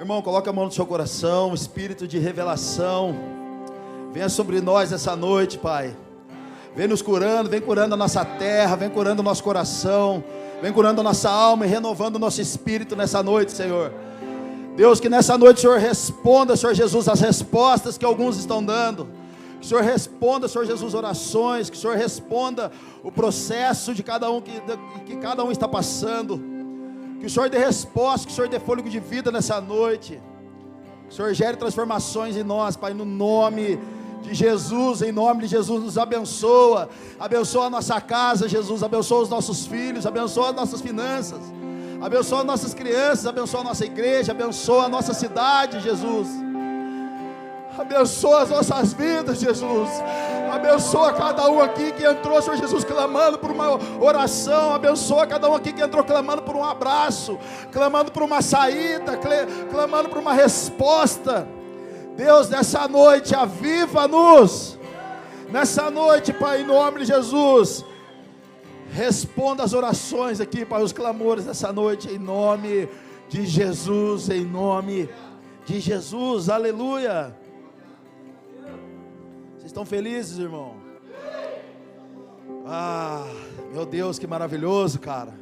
Irmão, coloca a mão no seu coração, espírito de revelação, venha sobre nós essa noite, Pai. Vem nos curando, vem curando a nossa terra, vem curando o nosso coração, vem curando a nossa alma e renovando o nosso espírito nessa noite, Senhor. Deus, que nessa noite o Senhor responda, Senhor Jesus, as respostas que alguns estão dando. Que o Senhor responda, Senhor Jesus, orações. Que o Senhor responda o processo de cada um que cada um está passando. Que o Senhor dê resposta, que o Senhor dê fôlego de vida nessa noite. Que o Senhor gere transformações em nós, Pai, no nome de Jesus, em nome de Jesus, nos abençoa. Abençoa a nossa casa, Jesus. Abençoa os nossos filhos, abençoa as nossas finanças. Abençoa as nossas crianças, abençoa a nossa igreja, abençoa a nossa cidade, Jesus. Abençoa as nossas vidas, Jesus. Abençoa cada um aqui que entrou, Senhor Jesus, clamando por uma oração. Abençoa cada um aqui que entrou clamando por um abraço, clamando por uma saída, clamando por uma resposta. Deus, nessa noite, aviva-nos. Nessa noite, Pai, em nome de Jesus, responda as orações aqui, Pai, os clamores dessa noite, em nome de Jesus, em nome de Jesus, aleluia. Vocês estão felizes, irmão? Ah, meu Deus, que maravilhoso, cara.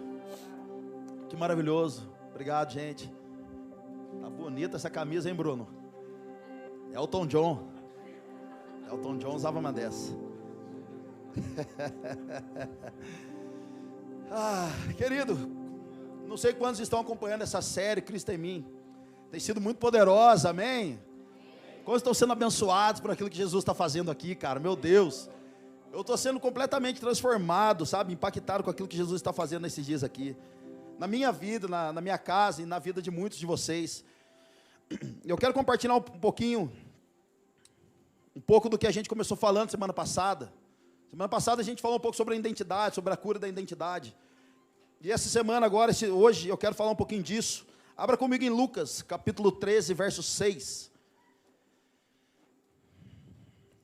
Que maravilhoso. Obrigado, gente. Tá bonita essa camisa, hein, Bruno? Elton John. Elton John usava uma dessa. Querido, não sei quantos estão acompanhando essa série Cristo em mim. Tem sido muito poderosa, amém? Quantos estão sendo abençoados por aquilo que Jesus está fazendo aqui, cara? Meu Deus, eu estou sendo completamente transformado, sabe? Impactado com aquilo que Jesus está fazendo nesses dias aqui, na minha vida, na minha casa e na vida de muitos de vocês. Eu quero compartilhar um pouco do que a gente começou falando semana passada. Semana passada a gente falou um pouco sobre a identidade, sobre a cura da identidade. E essa semana agora, hoje, eu quero falar um pouquinho disso. Abra comigo em Lucas, capítulo 13, verso 6.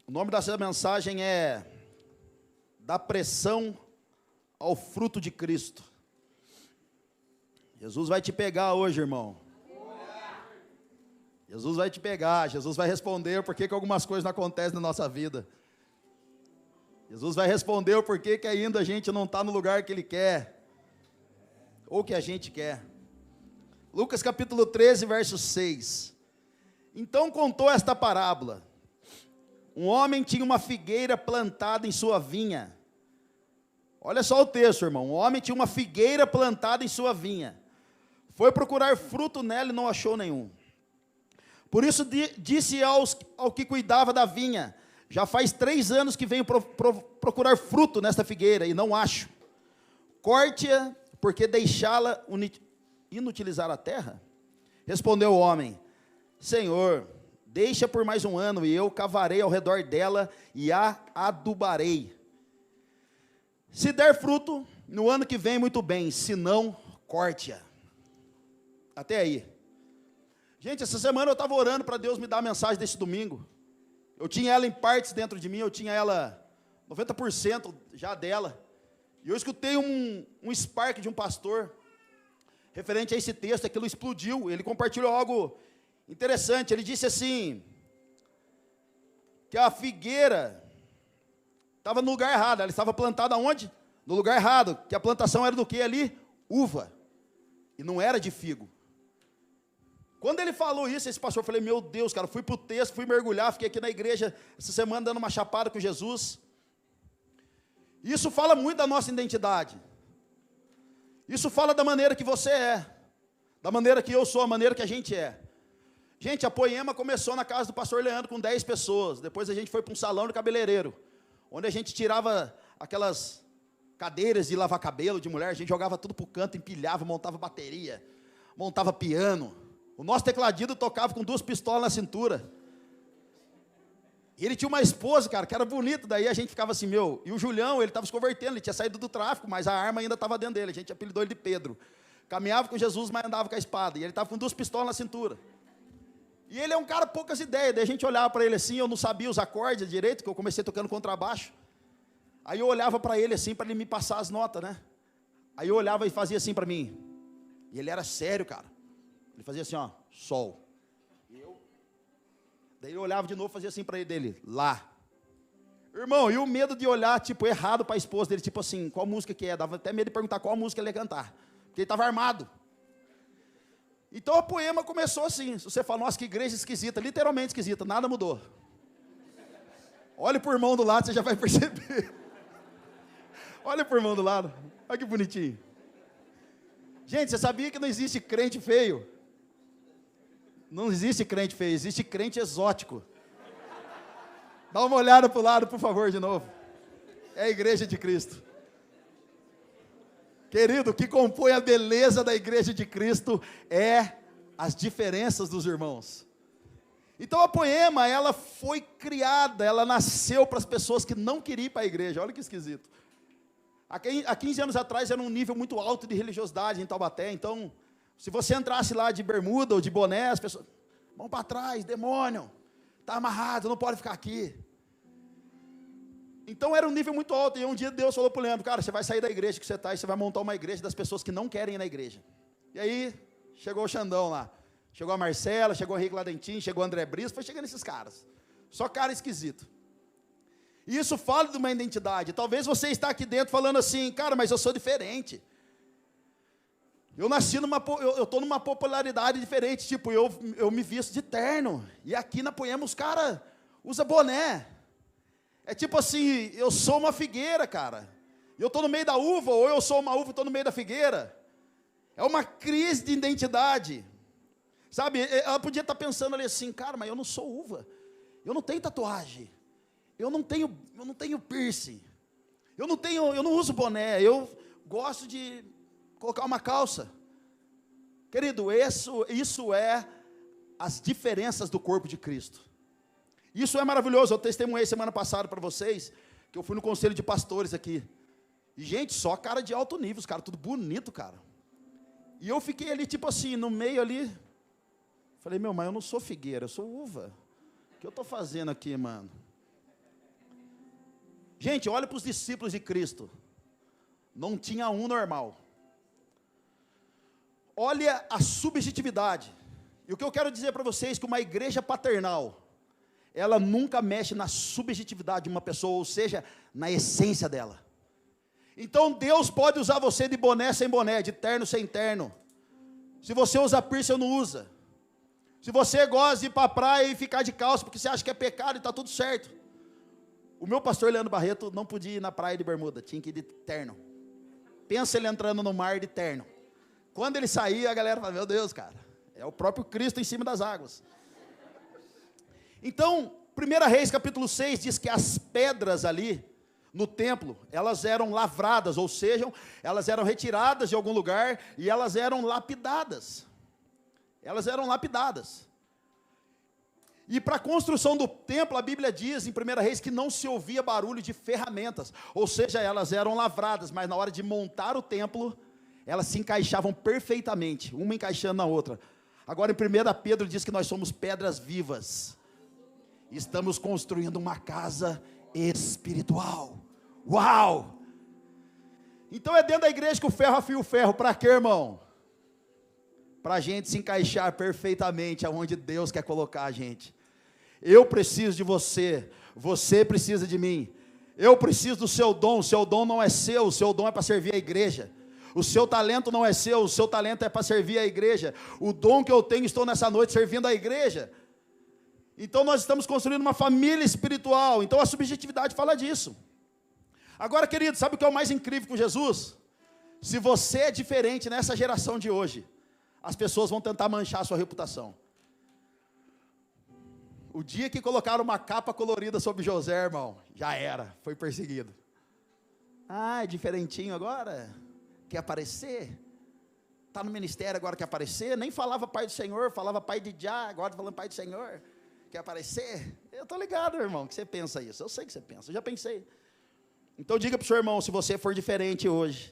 O nome dessa mensagem é Da Pressão ao Fruto de Cristo. Jesus vai te pegar hoje, irmão. Jesus vai te pegar, Jesus vai responder por que algumas coisas não acontecem na nossa vida. Jesus vai responder o porquê que ainda a gente não está no lugar que Ele quer, ou que a gente quer. Lucas capítulo 13, verso 6. Então contou esta parábola. Um homem tinha uma figueira plantada em sua vinha. Olha só o texto, irmão. Um homem tinha uma figueira plantada em sua vinha. Foi procurar fruto nela e não achou nenhum. Por isso disse ao que cuidava da vinha: já faz 3 anos que venho procurar fruto nesta figueira e não acho. Corte-a, porque deixá-la inutilizar a terra? Respondeu o homem: Senhor, deixa por mais 1 ano, e eu cavarei ao redor dela e a adubarei. Se der fruto, no ano que vem, muito bem, se não, corte-a. Até aí. Gente, essa semana eu estava orando para Deus me dar a mensagem desse domingo. Eu tinha ela em partes dentro de mim, eu tinha ela 90% já dela. E eu escutei um spark de um pastor, referente a esse texto, aquilo explodiu. Ele compartilhou algo interessante. Ele disse assim, que a figueira estava no lugar errado. Ela estava plantada onde? No lugar errado. Que a plantação era do que ali? Uva. E não era de figo. Quando ele falou isso, esse pastor, eu falei, meu Deus, cara, fui para o texto, fui mergulhar, fiquei aqui na igreja essa semana dando uma chapada com Jesus. Isso fala muito da nossa identidade. Isso fala da maneira que você é, da maneira que eu sou, a maneira que a gente é. Gente, a Poema começou na casa do pastor Leandro com 10 pessoas. Depois a gente foi para um salão de cabeleireiro, onde a gente tirava aquelas cadeiras de lavar cabelo de mulher, a gente jogava tudo para o canto, empilhava, montava bateria, montava piano. O nosso tecladista tocava com 2 pistolas na cintura. E ele tinha uma esposa, cara, que era bonita. Daí a gente ficava assim, meu... E o Julião, ele estava se convertendo, ele tinha saído do tráfico, mas a arma ainda estava dentro dele. A gente apelidou ele de Pedro. Caminhava com Jesus, mas andava com a espada. E ele estava com 2 pistolas na cintura. E ele é um cara poucas ideias. Daí a gente olhava para ele assim, eu não sabia os acordes direito, que eu comecei tocando contrabaixo. Aí eu olhava para ele assim, para ele me passar as notas, né? Aí eu olhava e fazia assim para mim. E ele era sério, cara. Ele fazia assim, ó, sol. Daí eu olhava de novo, fazia assim para ele, dele, lá. Irmão, e o medo de olhar, tipo, errado para a esposa dele, tipo assim, qual música que é? Dava até medo de perguntar qual música ele ia cantar, porque ele estava armado. Então a poema começou assim, se você fala, nossa, que igreja esquisita, literalmente esquisita, nada mudou. Olha para o irmão do lado, você já vai perceber. Olha para o irmão do lado, olha que bonitinho. Gente, você sabia que não existe crente feio? Não existe crente feio, existe crente exótico. Dá uma olhada para o lado, por favor, de novo. É a igreja de Cristo. Querido, o que compõe a beleza da igreja de Cristo é as diferenças dos irmãos. Então a poema, ela foi criada, ela nasceu para as pessoas que não queriam ir para a igreja. Olha que esquisito. Há 15 anos atrás era um nível muito alto de religiosidade em Taubaté, então, se você entrasse lá de bermuda ou de boné, as pessoas, vão para trás, demônio, está amarrado, não pode ficar aqui. Então era um nível muito alto, e um dia Deus falou para o Leandro, cara, você vai sair da igreja que você está, e você vai montar uma igreja das pessoas que não querem ir na igreja. E aí, chegou o Xandão lá, chegou a Marcela, chegou o Henrique Ladentim, chegou o André Brice, foi chegando esses caras, só cara esquisito. E isso fala de uma identidade. Talvez você está aqui dentro falando assim, cara, mas eu sou diferente. Eu nasci eu estou numa popularidade diferente, tipo, eu me visto de terno. E aqui na Poema os caras usam boné. É tipo assim, eu sou uma figueira, cara. Eu estou no meio da uva, ou eu sou uma uva e estou no meio da figueira. É uma crise de identidade. Sabe, ela podia estar pensando ali assim, cara, mas eu não sou uva. Eu não tenho tatuagem. Eu não tenho piercing, eu não uso boné, eu gosto de colocar uma calça. Querido, isso é as diferenças do corpo de Cristo. Isso é maravilhoso, eu testemunhei semana passada para vocês, que eu fui no conselho de pastores aqui. E gente, só cara de alto nível, os caras tudo bonito, cara. E eu fiquei ali, tipo assim, no meio ali, falei, mas eu não sou figueira, eu sou uva. O que eu estou fazendo aqui, mano? Gente, olha para os discípulos de Cristo. Não tinha um normal. Olha a subjetividade. E o que eu quero dizer para vocês é que uma igreja paternal, ela nunca mexe na subjetividade de uma pessoa, ou seja, na essência dela. Então Deus pode usar você de boné sem boné, de terno sem terno. Se você usa piercing, não usa. Se você gosta de ir para a praia e ficar de calça, porque você acha que é pecado e está tudo certo. O meu pastor Leandro Barreto não podia ir na praia de bermuda, tinha que ir de terno. Pensa ele entrando no mar de terno. Quando ele saía, a galera fala, meu Deus, cara, é o próprio Cristo em cima das águas. Então, 1 Reis capítulo 6 diz que as pedras ali no templo, elas eram lavradas, ou seja, elas eram retiradas de algum lugar e elas eram lapidadas. Elas eram lapidadas. E para a construção do templo, a Bíblia diz em 1 Reis que não se ouvia barulho de ferramentas, ou seja, elas eram lavradas, mas na hora de montar o templo, elas se encaixavam perfeitamente, uma encaixando na outra. Agora em 1 Pedro diz que nós somos pedras vivas, estamos construindo uma casa espiritual. Uau! Então é dentro da igreja que o ferro afia o ferro, para quê, irmão? Para a gente se encaixar perfeitamente aonde Deus quer colocar a gente. Eu preciso de você, você precisa de mim, eu preciso do seu dom, o seu dom não é seu, o seu dom é para servir a igreja, o seu talento não é seu, o seu talento é para servir a igreja, o dom que eu tenho, estou nessa noite servindo a igreja. Então nós estamos construindo uma família espiritual, então a subjetividade fala disso. Agora, querido, sabe o que é o mais incrível com Jesus? Se você é diferente nessa geração de hoje, as pessoas vão tentar manchar a sua reputação. O dia que colocaram uma capa colorida sobre José, irmão, já era, foi perseguido. Ah, é diferentinho agora? Quer aparecer? Está no ministério agora, quer aparecer? Nem falava pai do Senhor, falava pai de Já, agora está falando pai do Senhor. Quer aparecer? Eu estou ligado, irmão, que você pensa isso, eu sei que você pensa, eu já pensei. Então diga para o seu irmão, se você for diferente hoje,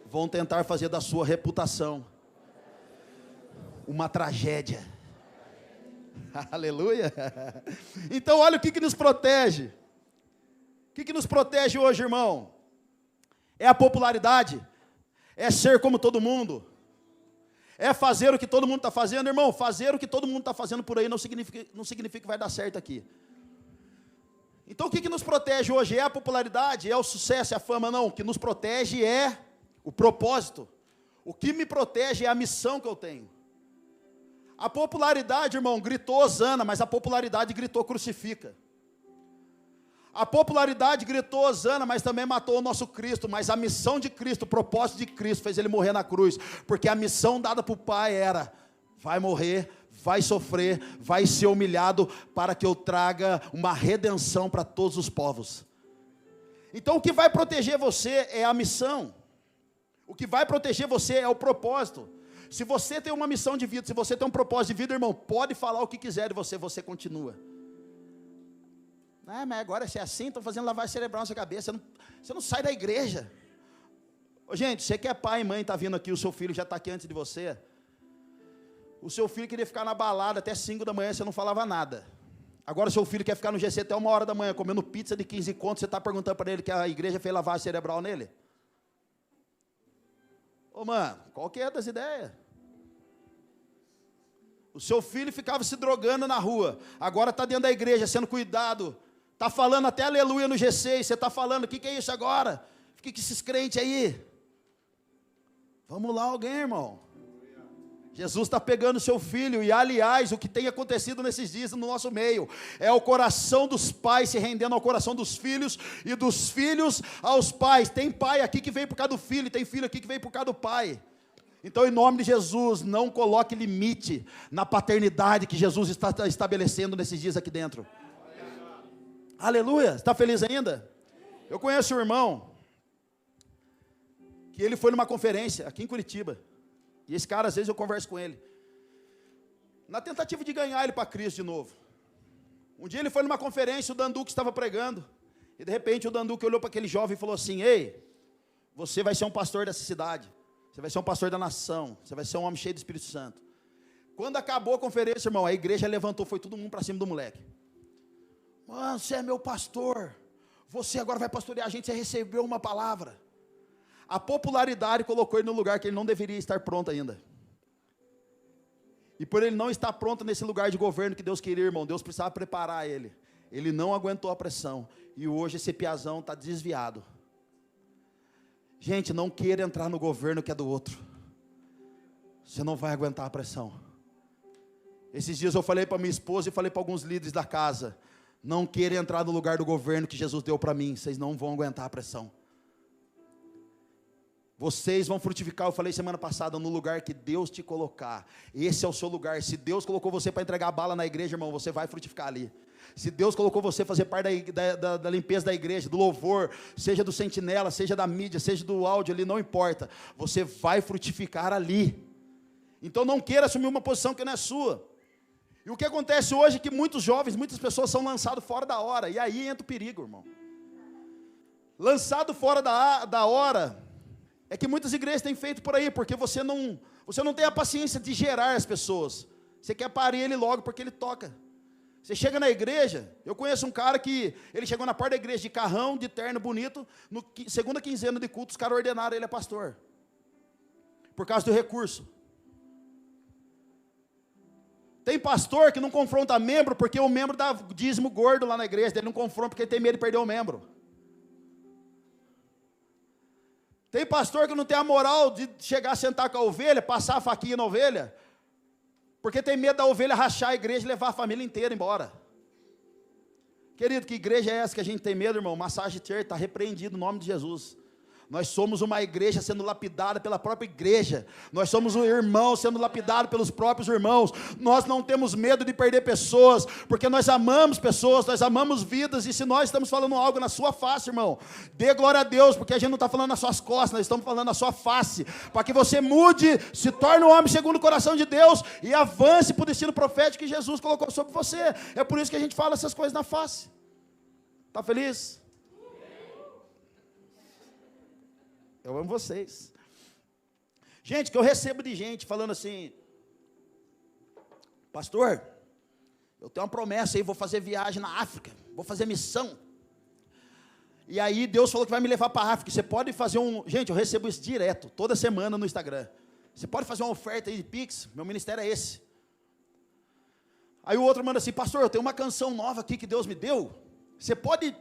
vão tentar fazer da sua reputação uma tragédia. Aleluia. Então olha o que nos protege. O que nos protege hoje, irmão? É a popularidade, é ser como todo mundo, É fazer o que todo mundo está fazendo, irmão? Fazer o que todo mundo está fazendo por aí não significa que vai dar certo aqui. Então o que nos protege hoje? É a popularidade? É o sucesso? É a fama? Não, o que nos protege é o propósito. O que me protege é a missão que eu tenho. A popularidade, irmão, gritou hosana, mas a popularidade gritou crucifica. A popularidade gritou hosana, mas também matou o nosso Cristo. Mas a missão de Cristo, o propósito de Cristo fez ele morrer na cruz. Porque a missão dada para o Pai era: vai morrer, vai sofrer, vai ser humilhado, para que eu traga uma redenção para todos os povos. Então o que vai proteger você é a missão. O que vai proteger você é o propósito. Se você tem uma missão de vida, se você tem um propósito de vida, irmão, pode falar o que quiser de você continua. Mas agora se é assim, estão fazendo lavagem cerebral na sua cabeça, você não sai da igreja. Ô, gente, você que é pai e mãe, está vindo aqui, o seu filho já está aqui antes de você. O seu filho queria ficar na balada até 5 da manhã, você não falava nada. Agora o seu filho quer ficar no GC até 1 hora da manhã, comendo pizza de 15 contos, você está perguntando para ele que a igreja fez lavagem cerebral nele? Ô, mano, qual que é das ideias? O seu filho ficava se drogando na rua, agora está dentro da igreja, sendo cuidado, está falando até aleluia no G6, você está falando, o que é isso agora? Fica com esses crentes aí. Vamos lá alguém, irmão. Jesus está pegando o seu filho, e aliás, o que tem acontecido nesses dias no nosso meio, é o coração dos pais se rendendo ao coração dos filhos, e dos filhos aos pais. Tem pai aqui que veio por causa do filho, tem filho aqui que veio por causa do pai. Então, em nome de Jesus, não coloque limite na paternidade que Jesus está estabelecendo nesses dias aqui dentro. Aleluia, está feliz ainda? Eu conheço um irmão, que ele foi numa conferência aqui em Curitiba, e esse cara, às vezes eu converso com ele, na tentativa de ganhar ele para Cristo de novo. Um dia ele foi numa conferência, o Danduque estava pregando, e de repente o Danduque olhou para aquele jovem e falou assim: ei, você vai ser um pastor dessa cidade, você vai ser um pastor da nação, você vai ser um homem cheio do Espírito Santo. Quando acabou a conferência, irmão, a igreja levantou, foi todo mundo para cima do moleque. Mano, você é meu pastor, você agora vai pastorear a gente, você recebeu uma palavra. A popularidade colocou ele no lugar que ele não deveria estar pronto ainda. E por ele não estar pronto nesse lugar de governo que Deus queria, irmão, Deus precisava preparar ele. Ele não aguentou a pressão, e hoje esse piazão está desviado. Gente, não queira entrar no governo que é do outro, você não vai aguentar a pressão. Esses dias eu falei para minha esposa e falei para alguns líderes da casa: não queira entrar no lugar do governo que Jesus deu para mim, vocês não vão aguentar a pressão. Vocês vão frutificar, eu falei semana passada, no lugar que Deus te colocar. Esse é o seu lugar. Se Deus colocou você para entregar bala na igreja, irmão, você vai frutificar ali. Se Deus colocou você para fazer parte da limpeza da igreja, do louvor, seja do sentinela, seja da mídia, seja do áudio ali, não importa, você vai frutificar ali. Então não queira assumir uma posição que não é sua. E o que acontece hoje é que muitos jovens, muitas pessoas são lançados fora da hora, e aí entra o perigo, irmão. Lançado fora da hora é que muitas igrejas têm feito por aí, porque você não tem a paciência de gerar as pessoas. Você quer parar ele logo porque ele toca. Você chega na igreja, eu conheço um cara que, ele chegou na porta da igreja de carrão, de terno bonito, segunda quinzena de culto, os caras ordenaram ele a pastor. Por causa do recurso. Tem pastor que não confronta membro, porque o membro dá dízimo gordo lá na igreja, ele não confronta porque ele tem medo de perder o membro. Tem pastor que não tem a moral de chegar a sentar com a ovelha, passar a faquinha na ovelha, porque tem medo da ovelha rachar a igreja e levar a família inteira embora. Querido, que igreja é essa que a gente tem medo, irmão? Massagem Church está repreendido no nome de Jesus. Nós somos uma igreja sendo lapidada pela própria igreja. Nós somos um irmão sendo lapidado pelos próprios irmãos. Nós não temos medo de perder pessoas, porque nós amamos pessoas, nós amamos vidas. E se nós estamos falando algo na sua face, irmão, dê glória a Deus, porque a gente não está falando nas suas costas, nós estamos falando na sua face, para que você mude, se torne um homem segundo o coração de Deus e avance para o destino profético que Jesus colocou sobre você. É por isso que a gente fala essas coisas na face. Está feliz? Eu amo vocês. Gente, que eu recebo de gente falando assim: pastor, eu tenho uma promessa aí, vou fazer viagem na África, vou fazer missão. E aí Deus falou que vai me levar para a África, você pode fazer um... Gente, eu recebo isso direto, toda semana no Instagram. Você pode fazer uma oferta aí de Pix? Meu ministério é esse. Aí o outro manda assim, pastor, eu tenho uma canção nova aqui que Deus me deu. Você pode,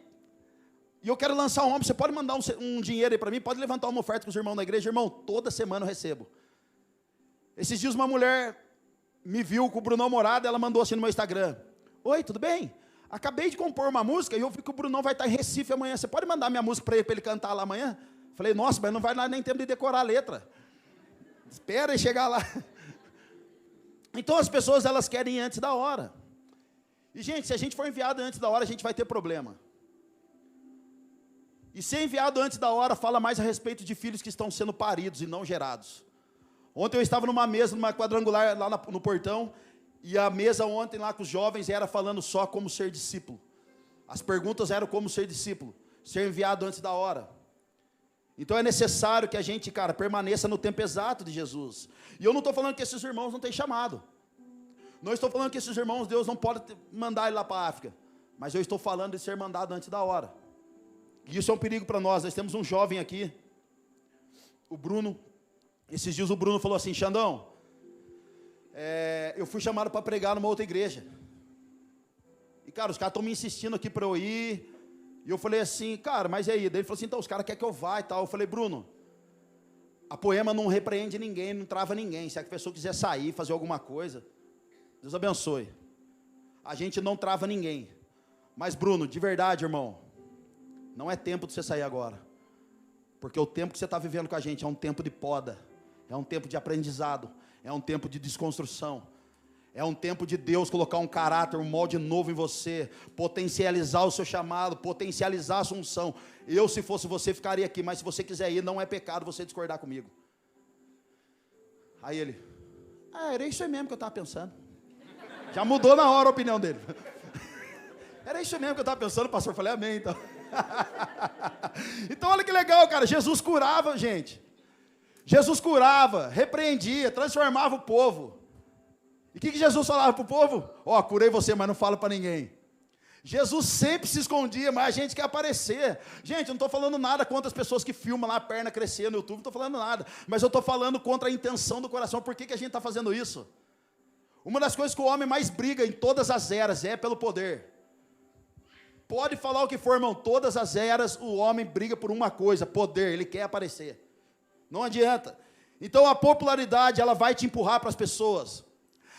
e eu quero lançar um homem, você pode mandar um dinheiro aí para mim? Pode levantar uma oferta com os irmãos da igreja? Irmão, toda semana eu recebo. Esses dias uma mulher me viu com o Brunão Morada, ela mandou assim no meu Instagram. Oi, tudo bem? Acabei de compor uma música e eu vi que o Brunão vai estar em Recife amanhã. Você pode mandar minha música para ele cantar lá amanhã? Falei, nossa, mas não vai dar nem tempo de decorar a letra. Espera e chegar lá. Então as pessoas, elas querem ir antes da hora. E gente, se a gente for enviado antes da hora, a gente vai ter problema. E ser enviado antes da hora fala mais a respeito de filhos que estão sendo paridos e não gerados. Ontem eu estava numa mesa, numa quadrangular lá no portão, e a mesa ontem lá com os jovens era falando só como ser discípulo. As perguntas eram como ser discípulo, ser enviado antes da hora. Então é necessário que a gente, cara, permaneça no tempo exato de Jesus. E eu não estou falando que esses irmãos não têm chamado. Não estou falando que esses irmãos, Deus não pode mandar ele lá para a África. Mas eu estou falando de ser mandado antes da hora. E isso é um perigo para nós. Nós temos um jovem aqui, o Bruno. Esses dias o Bruno falou assim, Xandão, eu fui chamado para pregar numa outra igreja. E cara, os caras estão me insistindo aqui para eu ir. E eu falei assim, cara, mas e aí? Daí ele falou assim, então os caras querem que eu vá e tal. Eu falei, Bruno, a Poema não repreende ninguém, não trava ninguém. Se a pessoa quiser sair, fazer alguma coisa, Deus abençoe. A gente não trava ninguém. Mas Bruno, de verdade, irmão, não é tempo de você sair agora. Porque o tempo que você está vivendo com a gente é um tempo de poda. É um tempo de aprendizado. É um tempo de desconstrução. É um tempo de Deus colocar um caráter, um molde novo em você, potencializar o seu chamado, potencializar a sua unção. Eu, se fosse você, ficaria aqui, mas se você quiser ir, não é pecado você discordar comigo. Aí ele, era isso aí mesmo que eu estava pensando. Já mudou na hora a opinião dele. Era isso mesmo que eu estava pensando, pastor. Eu falei, amém, então. Então olha que legal, cara, Jesus curava, gente. Jesus curava, repreendia, transformava o povo. E o que Jesus falava para o povo? Curei você, mas não fala para ninguém. Jesus sempre se escondia, mas a gente quer aparecer. Gente, eu não estou falando nada contra as pessoas que filmam lá a perna crescer no YouTube, não estou falando nada. Mas eu estou falando contra a intenção do coração. Por que a gente está fazendo isso? Uma das coisas que o homem mais briga em todas as eras é pelo poder. Pode falar o que for, irmão, todas as eras o homem briga por uma coisa, poder, ele quer aparecer. Não adianta. Então a popularidade, ela vai te empurrar para as pessoas.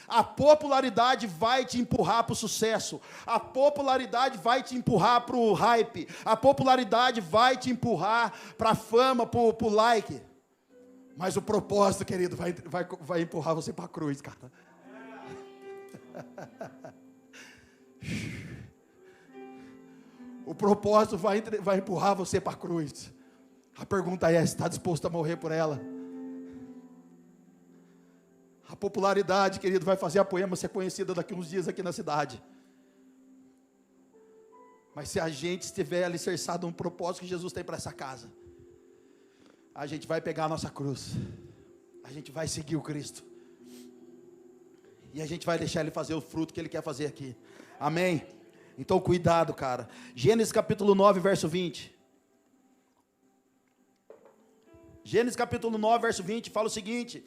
A popularidade vai te empurrar para o sucesso. A popularidade vai te empurrar para o hype. A popularidade vai te empurrar para a fama, para o like. Mas o propósito, querido, vai empurrar você para a cruz, cara. O propósito vai empurrar você para a cruz. A pergunta é, está disposto a morrer por ela? A popularidade, querido, vai fazer a Poema ser conhecida daqui uns dias aqui na cidade. Mas se a gente estiver alicerçado no propósito que Jesus tem para essa casa, a gente vai pegar a nossa cruz, a gente vai seguir o Cristo, e a gente vai deixar Ele fazer o fruto que Ele quer fazer aqui. Amém? Então cuidado, cara. Gênesis capítulo 9, verso 20. Gênesis capítulo 9, verso 20, fala o seguinte: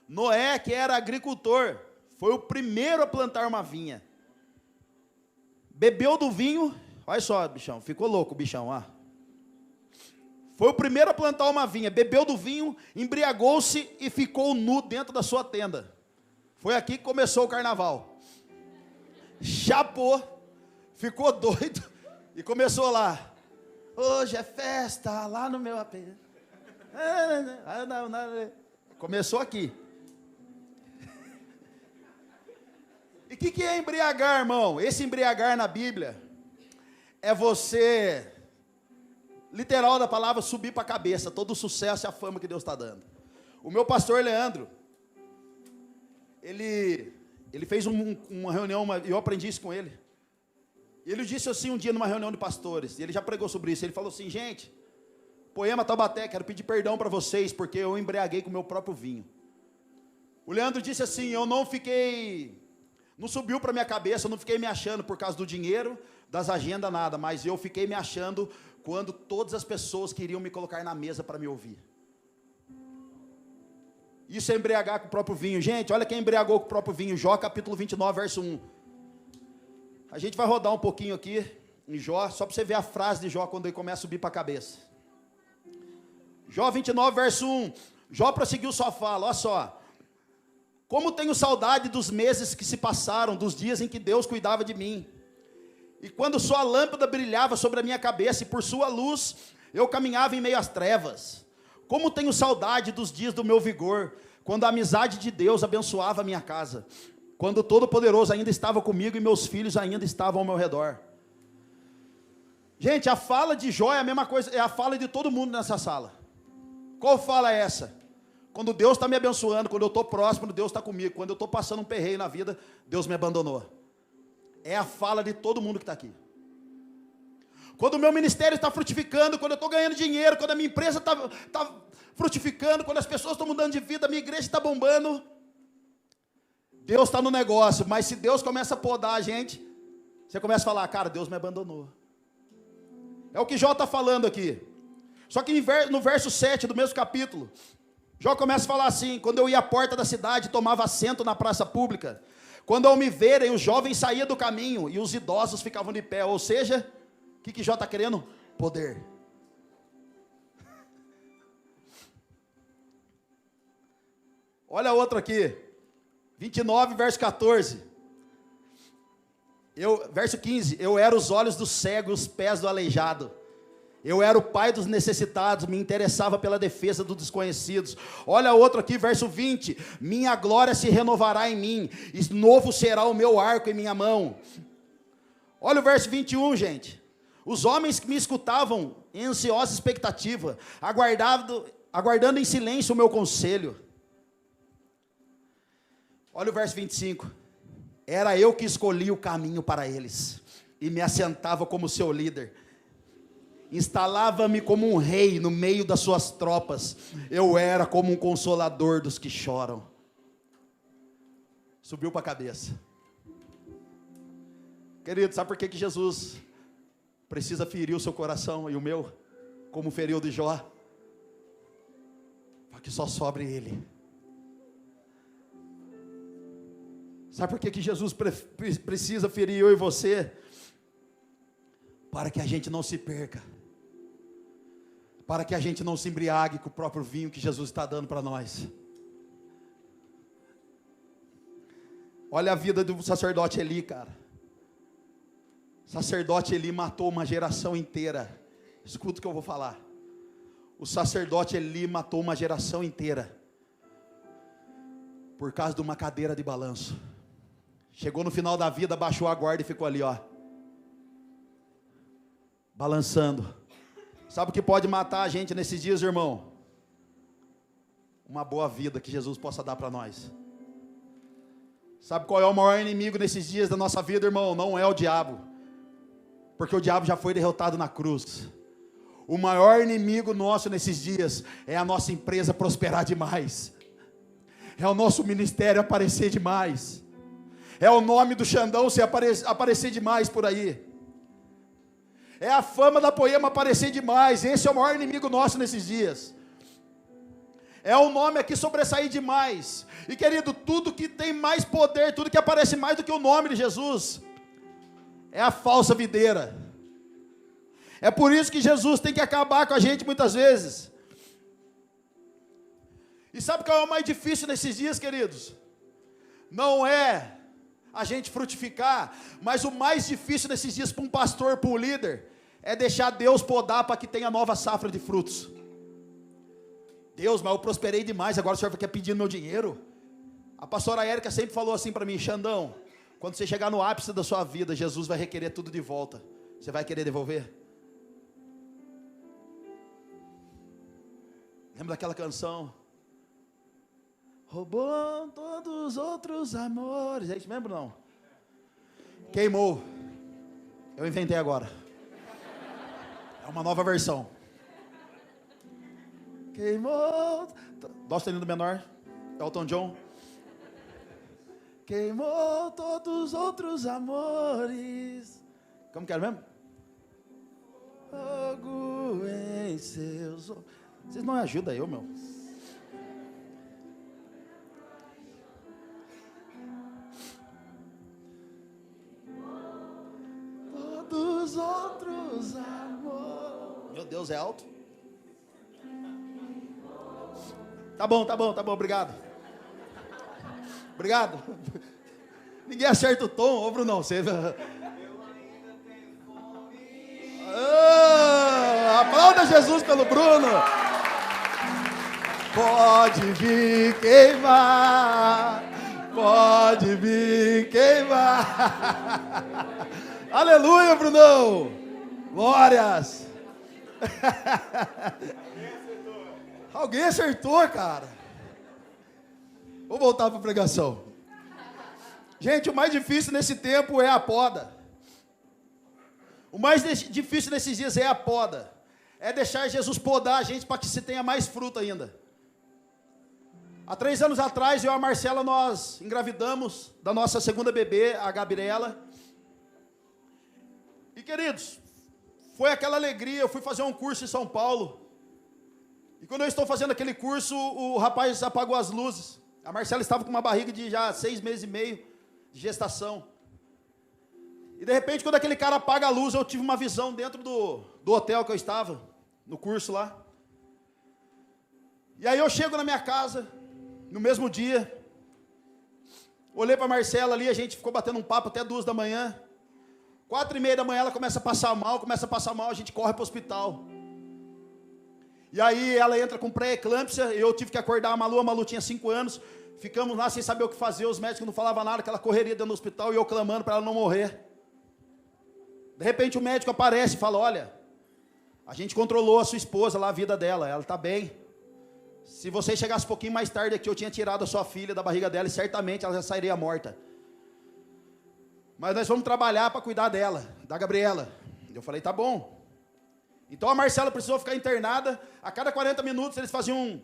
Noé, que era agricultor, foi o primeiro a plantar uma vinha. Bebeu do vinho, olha só, bichão, ficou louco o bichão, ó. Foi o primeiro a plantar uma vinha, bebeu do vinho, embriagou-se e ficou nu dentro da sua tenda. Foi aqui que começou o carnaval. Chapou, ficou doido e começou lá. Hoje é festa lá no meu AP. Começou aqui. E o que é embriagar, irmão? Esse embriagar na Bíblia é você, literal da palavra, subir para a cabeça, todo o sucesso e a fama que Deus está dando. O meu pastor Leandro, ele fez uma reunião, eu aprendi isso com ele. E ele disse assim um dia numa reunião de pastores, e ele já pregou sobre isso. Ele falou assim: gente, Poema Taubaté, quero pedir perdão para vocês, porque eu embriaguei com o meu próprio vinho. O Leandro disse assim: eu não subiu para minha cabeça, eu não fiquei me achando por causa do dinheiro, das agendas, nada, mas eu fiquei me achando quando todas as pessoas queriam me colocar na mesa para me ouvir. Isso é embriagar com o próprio vinho. Gente, olha quem embriagou com o próprio vinho. Jó, capítulo 29, verso 1. A gente vai rodar um pouquinho aqui em Jó, só para você ver a frase de Jó quando ele começa a subir para a cabeça. Jó 29, verso 1. Jó prosseguiu sua fala, olha só. Como tenho saudade dos meses que se passaram, dos dias em que Deus cuidava de mim. E quando sua lâmpada brilhava sobre a minha cabeça, e por sua luz eu caminhava em meio às trevas. Como tenho saudade dos dias do meu vigor, quando a amizade de Deus abençoava a minha casa, quando o Todo-Poderoso ainda estava comigo e meus filhos ainda estavam ao meu redor. Gente, a fala de Jó é a mesma coisa, é a fala de todo mundo nessa sala. Qual fala é essa? Quando Deus está me abençoando, quando eu estou próximo, Deus está comigo. Quando eu estou passando um perreio na vida, Deus me abandonou. É a fala de todo mundo que está aqui. Quando o meu ministério está frutificando, quando eu estou ganhando dinheiro, quando a minha empresa está frutificando, quando as pessoas estão mudando de vida, a minha igreja está bombando, Deus está no negócio. Mas se Deus começa a podar a gente, você começa a falar, cara, Deus me abandonou. É o que Jó está falando aqui. Só que no verso 7 do mesmo capítulo, Jó começa a falar assim: quando eu ia à porta da cidade, tomava assento na praça pública, quando ao me verem, os jovens saíam do caminho e os idosos ficavam de pé. Ou seja, o que Jó está querendo? Poder. Olha outro aqui, 29, verso 14. Verso 15, eu era os olhos do cego e os pés do aleijado. Eu era o pai dos necessitados, me interessava pela defesa dos desconhecidos. Olha outro aqui, verso 20. Minha glória se renovará em mim, e novo será o meu arco em minha mão. Olha o verso 21, gente. Os homens que me escutavam em ansiosa expectativa, aguardando em silêncio o meu conselho. Olha o verso 25. Era eu que escolhi o caminho para eles, e me assentava como seu líder. Instalava-me como um rei no meio das suas tropas. Eu era como um consolador dos que choram. Subiu para a cabeça. Querido, sabe por que Jesus precisa ferir o seu coração e o meu, como feriu o de Jó? Para que só sobre ele. Sabe por que Jesus precisa ferir eu e você? Para que a gente não se perca. Para que a gente não se embriague com o próprio vinho que Jesus está dando para nós. Olha a vida do sacerdote Eli, cara. O sacerdote Eli matou uma geração inteira. Escuta o que eu vou falar. O sacerdote Eli matou uma geração inteira por causa de uma cadeira de balanço. Chegou no final da vida, baixou a guarda e ficou ali, ó, balançando. Sabe o que pode matar a gente nesses dias, irmão? Uma boa vida que Jesus possa dar para nós. Sabe qual é o maior inimigo nesses dias da nossa vida, irmão? Não é o diabo, porque o diabo já foi derrotado na cruz. O maior inimigo nosso nesses dias é a nossa empresa prosperar demais, é o nosso ministério aparecer demais, é o nome do Xandão aparecer demais por aí, é a fama da Poema aparecer demais. Esse é o maior inimigo nosso nesses dias. É o nome aqui sobressair demais. E querido, tudo que tem mais poder, tudo que aparece mais do que o nome de Jesus, é a falsa videira. É por isso que Jesus tem que acabar com a gente muitas vezes. E sabe qual é o mais difícil nesses dias, queridos? Não é a gente frutificar, mas o mais difícil nesses dias para um pastor, para um líder, é deixar Deus podar para que tenha nova safra de frutos. Deus, mas eu prosperei demais, agora o senhor quer pedir meu dinheiro? A pastora Érica sempre falou assim para mim: Xandão, quando você chegar no ápice da sua vida, Jesus vai requerer tudo de volta. Você vai querer devolver? Lembra daquela canção? Roubou todos os outros amores. É isso mesmo, não? Queimou. Eu inventei agora. É uma nova versão. Queimou. Dó sustenido menor. Elton John. Queimou todos os outros amores. Como que era mesmo? Fogo em seus... Vocês não ajudam eu, meu. os outros amor. Meu Deus, é alto? Tá bom, obrigado. Obrigado. Ninguém acerta o tom, ô Brunão, você... aplauda Jesus pelo Bruno. Pode vir queimar, pode vir queimar. Aleluia, Brunão. Glórias. Alguém acertou, cara. Vou voltar para a pregação. Gente, o mais difícil nesse tempo é a poda. O mais difícil nesses dias é a poda. É deixar Jesus podar a gente para que se tenha mais fruto ainda. Há 3 anos atrás, eu e a Marcela, nós engravidamos da nossa segunda bebê, a Gabriela. E queridos, foi aquela alegria. Eu fui fazer um curso em São Paulo. E quando eu estou fazendo aquele curso, o rapaz apagou as luzes. A Marcela estava com uma barriga de já 6 meses e meio de gestação. E de repente, quando aquele cara apaga a luz, eu tive uma visão dentro do hotel que eu estava, no curso lá. E aí eu chego na minha casa, no mesmo dia, olhei para a Marcela ali, a gente ficou batendo um papo até 2 da manhã. 4:30 da manhã ela começa a passar mal, a gente corre para o hospital. E aí ela entra com pré-eclâmpsia, eu tive que acordar a Malu tinha 5 anos, ficamos lá sem saber o que fazer, os médicos não falavam nada, aquela correria dentro do hospital e eu clamando para ela não morrer. De repente o médico aparece e fala, olha, a gente controlou a sua esposa lá, a vida dela, ela está bem. Se você chegasse um pouquinho mais tarde aqui, eu tinha tirado a sua filha da barriga dela e certamente ela já sairia morta. Mas nós vamos trabalhar para cuidar dela, da Gabriela. Eu falei, tá bom. Então a Marcela precisou ficar internada. A cada 40 minutos eles faziam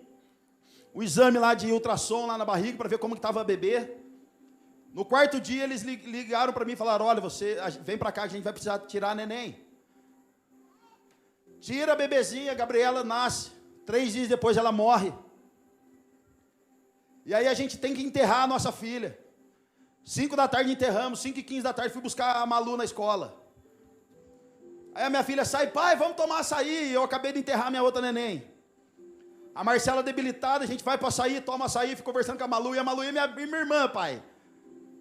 um exame lá de ultrassom lá na barriga para ver como que estava a bebê. No 4º dia eles ligaram para mim e falaram, olha, você vem para cá que a gente vai precisar tirar a neném. Tira a bebezinha, a Gabriela nasce. 3 dias depois ela morre. E aí a gente tem que enterrar a nossa filha. 5 da tarde enterramos, 5:15 da tarde fui buscar a Malu na escola. Aí a minha filha sai, pai, vamos tomar açaí. E eu acabei de enterrar minha outra neném. A Marcela debilitada, a gente vai para açaí, toma açaí, fico conversando com a Malu. E a Malu é minha irmã, pai.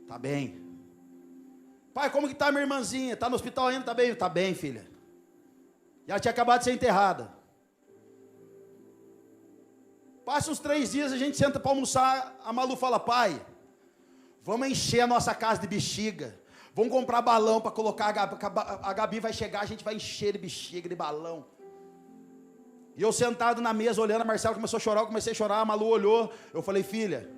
Tá bem. Pai, como que tá a minha irmãzinha? Tá no hospital ainda? Tá bem? Tá bem, filha. E ela tinha acabado de ser enterrada. Passa uns 3 dias, a gente senta para almoçar. A Malu fala, pai, vamos encher a nossa casa de bexiga. Vamos comprar balão para colocar. A Gabi vai chegar, a gente vai encher de bexiga, de balão. E eu sentado na mesa, olhando, a Marcela começou a chorar, eu comecei a chorar, a Malu olhou. Eu falei, filha,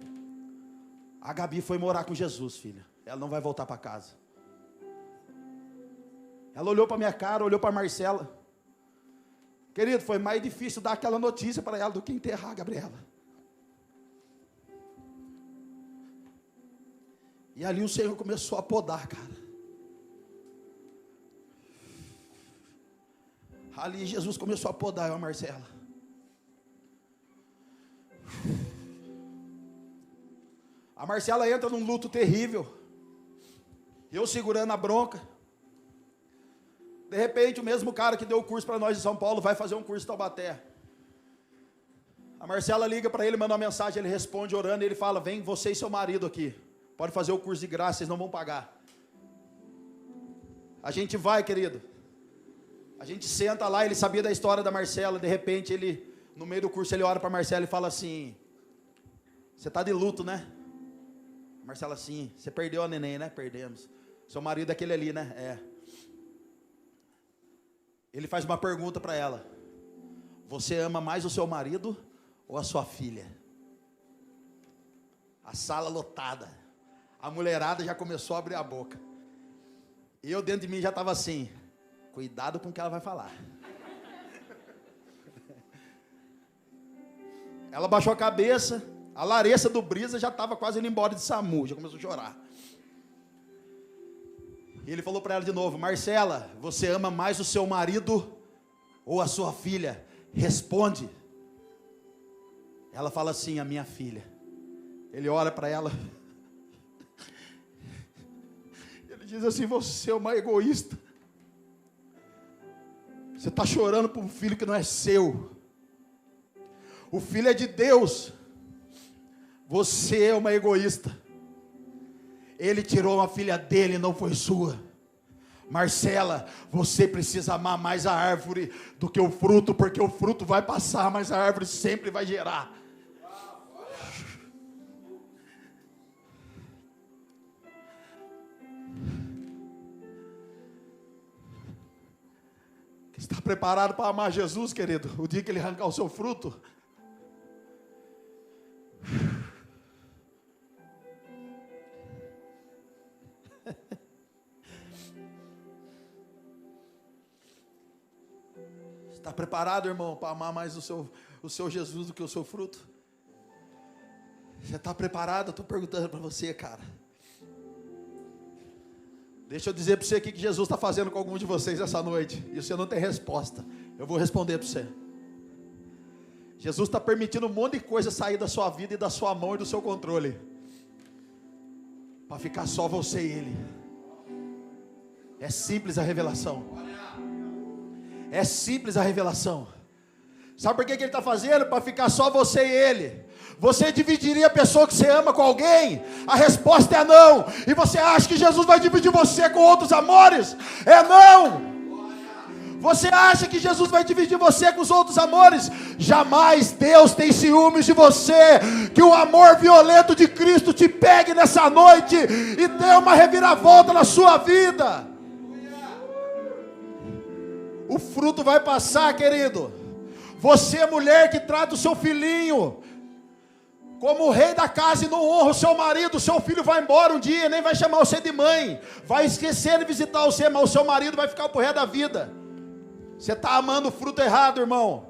a Gabi foi morar com Jesus, filha. Ela não vai voltar para casa. Ela olhou para minha cara, olhou para a Marcela. Querido, foi mais difícil dar aquela notícia para ela do que enterrar a Gabriela. E ali o Senhor começou a podar, cara. Ali Jesus começou a podar eu, a Marcela. A Marcela entra num luto terrível. Eu segurando a bronca. De repente, o mesmo cara que deu o curso para nós de São Paulo vai fazer um curso em Taubaté. A Marcela liga para ele, manda uma mensagem, ele responde orando, e ele fala, vem você e seu marido aqui. Pode fazer o curso de graça, vocês não vão pagar. A gente vai, querido. A gente senta lá, ele sabia da história da Marcela, de repente ele, no meio do curso, ele olha para a Marcela e fala assim, você está de luto, né? Marcela, sim. Você perdeu a neném, né? Perdemos. Seu marido é aquele ali, né? É. Ele faz uma pergunta para ela. Você ama mais o seu marido ou a sua filha? A sala lotada. A mulherada já começou a abrir a boca. E eu dentro de mim já estava assim, cuidado com o que ela vai falar. Ela baixou a cabeça, a Larissa do Brisa já estava quase indo embora de SAMU, já começou a chorar. E ele falou para ela de novo, Marcela, você ama mais o seu marido ou a sua filha? Responde. Ela fala assim, a minha filha. Ele olha para ela. Ele diz assim, você é uma egoísta. está chorando por um filho que não é seu. O filho é de Deus. Você é uma egoísta. Ele tirou uma filha dele, não foi sua. Marcela, você precisa amar mais a árvore do que o fruto, porque o fruto vai passar, mas a árvore sempre vai gerar. Está preparado para amar Jesus, querido? O dia que Ele arrancar o seu fruto? Está preparado, irmão, para amar mais o seu Jesus do que o seu fruto? Você está preparado? Eu estou perguntando para você, cara. Deixa eu dizer para você aqui que Jesus está fazendo com algum de vocês essa noite. E você não tem resposta. Eu vou responder para você. Jesus está permitindo um monte de coisa sair da sua vida e da sua mão e do seu controle. Para ficar só você e Ele. É simples a revelação. É simples a revelação. Sabe por que Ele está fazendo? Para ficar só você e Ele. Você dividiria a pessoa que você ama com alguém? A resposta é não. E você acha que Jesus vai dividir você com outros amores? É não. Você acha que Jesus vai dividir você com os outros amores? Jamais. Deus tem ciúmes de você. Que o amor violento de Cristo te pegue nessa noite e dê uma reviravolta na sua vida. O fruto vai passar, querido. Você, mulher que trata o seu filhinho como o rei da casa e não honra o seu marido, o seu filho vai embora um dia, nem vai chamar você de mãe, vai esquecer de visitar você, mas o seu marido vai ficar pro resto da vida. Você está amando o fruto errado, irmão.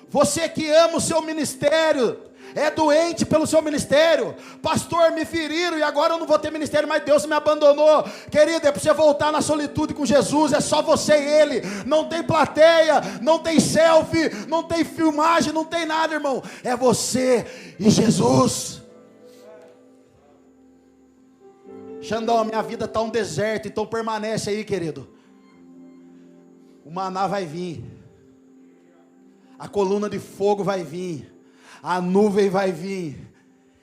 Você que ama o seu ministério, é doente pelo seu ministério. Pastor, me feriram e agora eu não vou ter ministério, mas Deus me abandonou. Querido, é para você voltar na solitude com Jesus. É só você e Ele. Não tem plateia, não tem selfie, não tem filmagem, não tem nada, irmão. É você e Jesus. Xandão, a minha vida está um deserto, então permanece aí, querido. O maná vai vir. A coluna de fogo vai vir. A nuvem vai vir,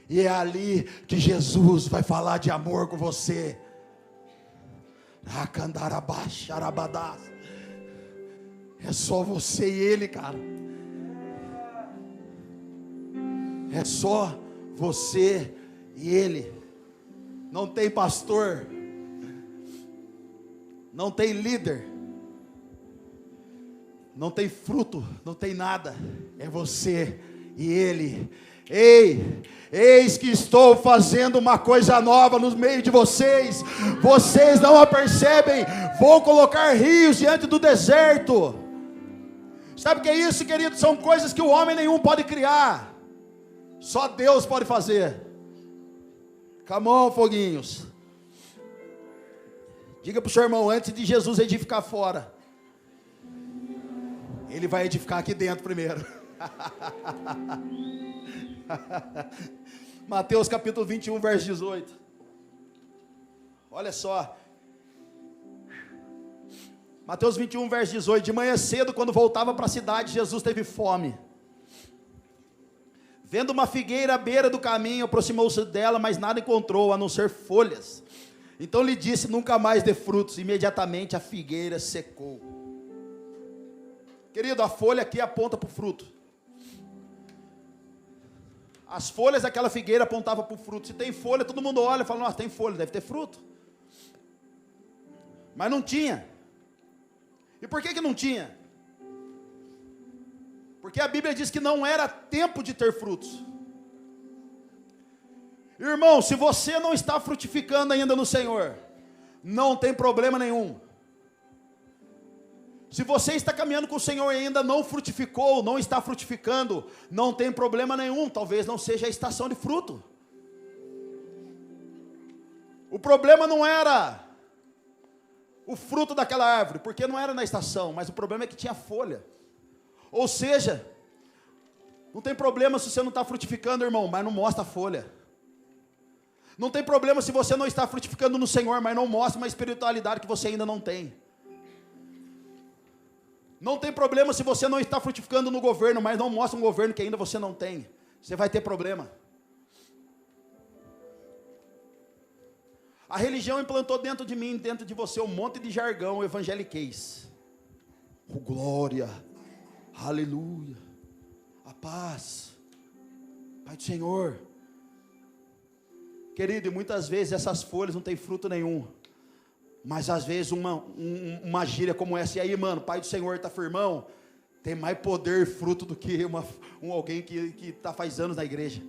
e é ali que Jesus vai falar de amor com você. É só você e Ele, cara. É só você e Ele. Não tem pastor, não tem líder, não tem fruto, não tem nada. É você e Ele. Ei, eis que estou fazendo uma coisa nova no meio de vocês. Vocês não a percebem. Vou colocar rios diante do deserto. Sabe o que é isso, querido? São coisas que o homem nenhum pode criar. Só Deus pode fazer. Come on, foguinhos. Diga para o seu irmão, antes de Jesus edificar fora, Ele vai edificar aqui dentro primeiro. Mateus capítulo 21, verso 18. Olha só. Mateus 21, verso 18. De manhã cedo, quando voltava para a cidade, Jesus teve fome. Vendo uma figueira à beira do caminho, aproximou-se dela, mas nada encontrou, a não ser folhas. Então lhe disse, nunca mais dê frutos. Imediatamente a figueira secou. Querido, a folha aqui aponta para o fruto. As folhas daquela figueira apontavam para o fruto. Se tem folha, todo mundo olha e fala, nossa, tem folha, deve ter fruto. Mas não tinha. E por que não tinha? Porque a Bíblia diz que não era tempo de ter frutos. Irmão, se você não está frutificando ainda no Senhor, não tem problema nenhum. Se você está caminhando com o Senhor e ainda não frutificou, não está frutificando, não tem problema nenhum, talvez não seja a estação de fruto. O problema não era o fruto daquela árvore, porque não era na estação, mas o problema é que tinha folha. Ou seja, não tem problema se você não está frutificando, irmão, mas não mostra a folha. Não tem problema se você não está frutificando no Senhor, mas não mostra uma espiritualidade que você ainda não tem. Não tem problema se você não está frutificando no governo, mas não mostra um governo que ainda você não tem. Você vai ter problema. A religião implantou dentro de mim, dentro de você, um monte de jargão evangeliquez. Oh, glória, aleluia, a paz, Pai do Senhor. Querido, e muitas vezes essas folhas não têm fruto nenhum. Mas às vezes uma gíria como essa, e aí mano, Pai do Senhor está firmão, tem mais poder e fruto do que alguém que está faz anos na igreja.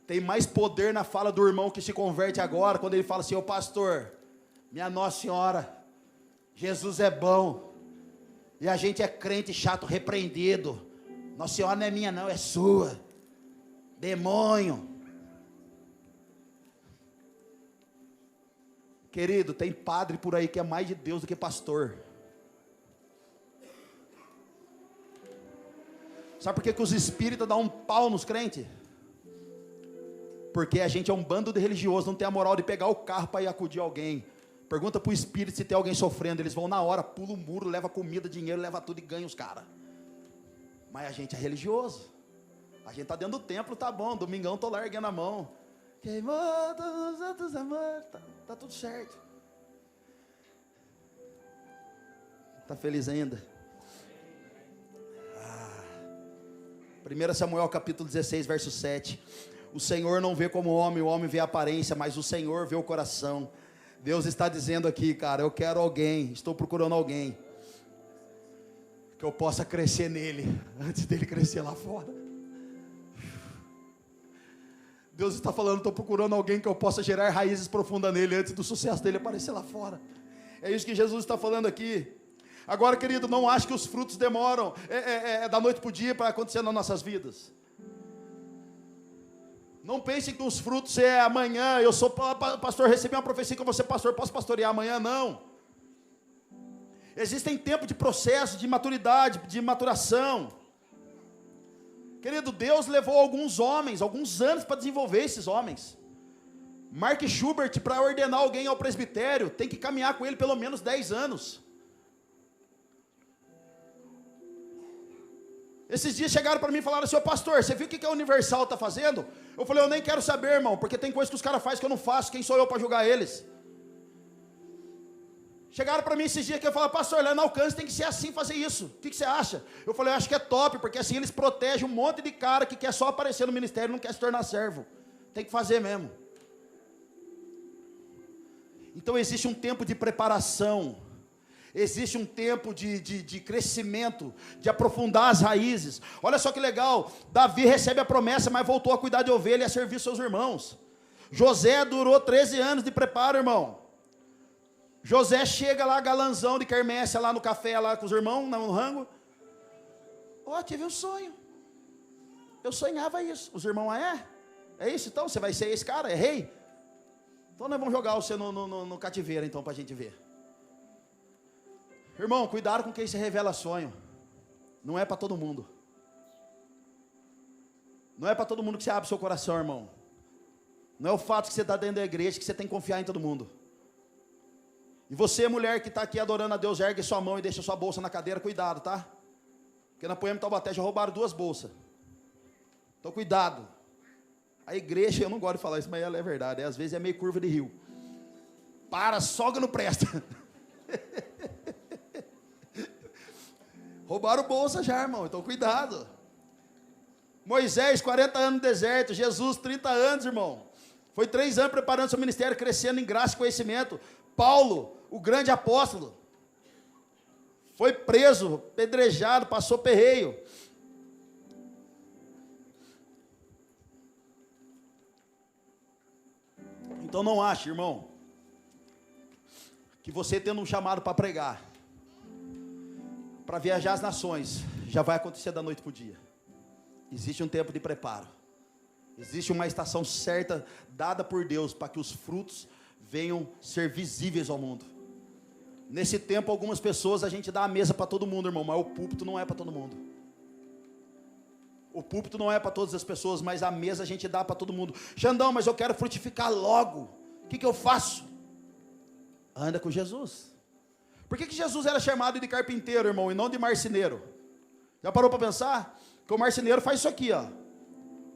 Tem mais poder na fala do irmão que se converte agora, quando ele fala assim: ô pastor, minha Nossa Senhora, Jesus é bom, e a gente é crente chato, repreendido. Nossa Senhora não é minha não, é sua. Demônio. Querido, tem padre por aí que é mais de Deus do que pastor. Sabe por que os espíritas dão um pau nos crentes? Porque a gente é um bando de religiosos, não tem a moral de pegar o carro para ir acudir alguém. Pergunta para o espírito se tem alguém sofrendo, eles vão na hora, pula o muro, leva comida, dinheiro, leva tudo e ganha os caras. Mas a gente é religioso. A gente está dentro do templo, tá bom, domingão estou lá erguendo a mão. Queimou todos os outros amores, tá tudo certo. Está feliz ainda? 1 Samuel capítulo 16, verso 7. O Senhor não vê como o homem vê a aparência, mas o Senhor vê o coração. Deus está dizendo aqui, cara, eu quero alguém, estou procurando alguém que eu possa crescer nele, antes dele crescer lá fora. Deus está falando, estou procurando alguém que eu possa gerar raízes profundas nele, antes do sucesso dele aparecer lá fora. É isso que Jesus está falando aqui. Agora, querido, não ache que os frutos demoram, da noite para o dia para acontecer nas nossas vidas. Não pense que os frutos é amanhã. Eu sou pastor, recebi uma profecia que eu vou ser pastor, posso pastorear amanhã? Não. Existem tempos de processo, de maturidade, de maturação. Querido, Deus levou alguns homens, alguns anos para desenvolver esses homens. Mark Schubert, para ordenar alguém ao presbitério, tem que caminhar com ele pelo menos 10 anos. Esses dias chegaram para mim e falaram assim: ô pastor, você viu o que a Universal está fazendo? Eu falei: eu nem quero saber, irmão, porque tem coisas que os caras fazem que eu não faço, quem sou eu para julgar eles? Chegaram para mim esses dias que eu falei: pastor, lá no alcance tem que ser assim, fazer isso, o que você acha? Eu falei: eu acho que é top, porque assim eles protegem um monte de cara que quer só aparecer no ministério e não quer se tornar servo. Tem que fazer mesmo. Então existe um tempo de preparação, existe um tempo de crescimento, de aprofundar as raízes. Olha só que legal, Davi recebe a promessa, mas voltou a cuidar de ovelha e a servir seus irmãos. José durou 13 anos de preparo, irmão. José chega lá, galanzão de quermesse, lá no café, lá com os irmãos, no rango. Tive um sonho. Eu sonhava isso. Os irmãos, é isso então? Você vai ser esse cara? É rei? Então nós vamos jogar você no cativeiro, então, para a gente ver. Irmão, cuidado com quem se revela sonho. Não é para todo mundo. Não é para todo mundo que você abre seu coração, irmão. Não é o fato que você está dentro da igreja que você tem que confiar em todo mundo. E você, mulher que está aqui adorando a Deus, ergue sua mão e deixa sua bolsa na cadeira, cuidado, tá? Porque na Poema Taubaté já roubaram 2 bolsas. Então cuidado. A igreja, eu não gosto de falar isso, mas ela é verdade. Às vezes é meio curva de rio. Para, sogra não presta. Roubaram bolsa já, irmão, então cuidado. Moisés, 40 anos no deserto. Jesus, 30 anos, irmão. Foi 3 anos preparando seu ministério, crescendo em graça e conhecimento. Paulo, o grande apóstolo, foi preso, pedrejado, passou perreio. Então não ache, irmão, que você tendo um chamado para pregar, para viajar as nações, já vai acontecer da noite para o dia. Existe um tempo de preparo. Existe uma estação certa dada por Deus para que os frutos venham ser visíveis ao mundo. Nesse tempo, algumas pessoas a gente dá a mesa para todo mundo, irmão, mas o púlpito não é para todo mundo. O púlpito não é para todas as pessoas, mas a mesa a gente dá para todo mundo. Xandão, mas eu quero frutificar logo. O que eu faço? Anda com Jesus. Por que Jesus era chamado de carpinteiro, irmão, e não de marceneiro? Já parou para pensar? Que o marceneiro faz isso aqui, ó.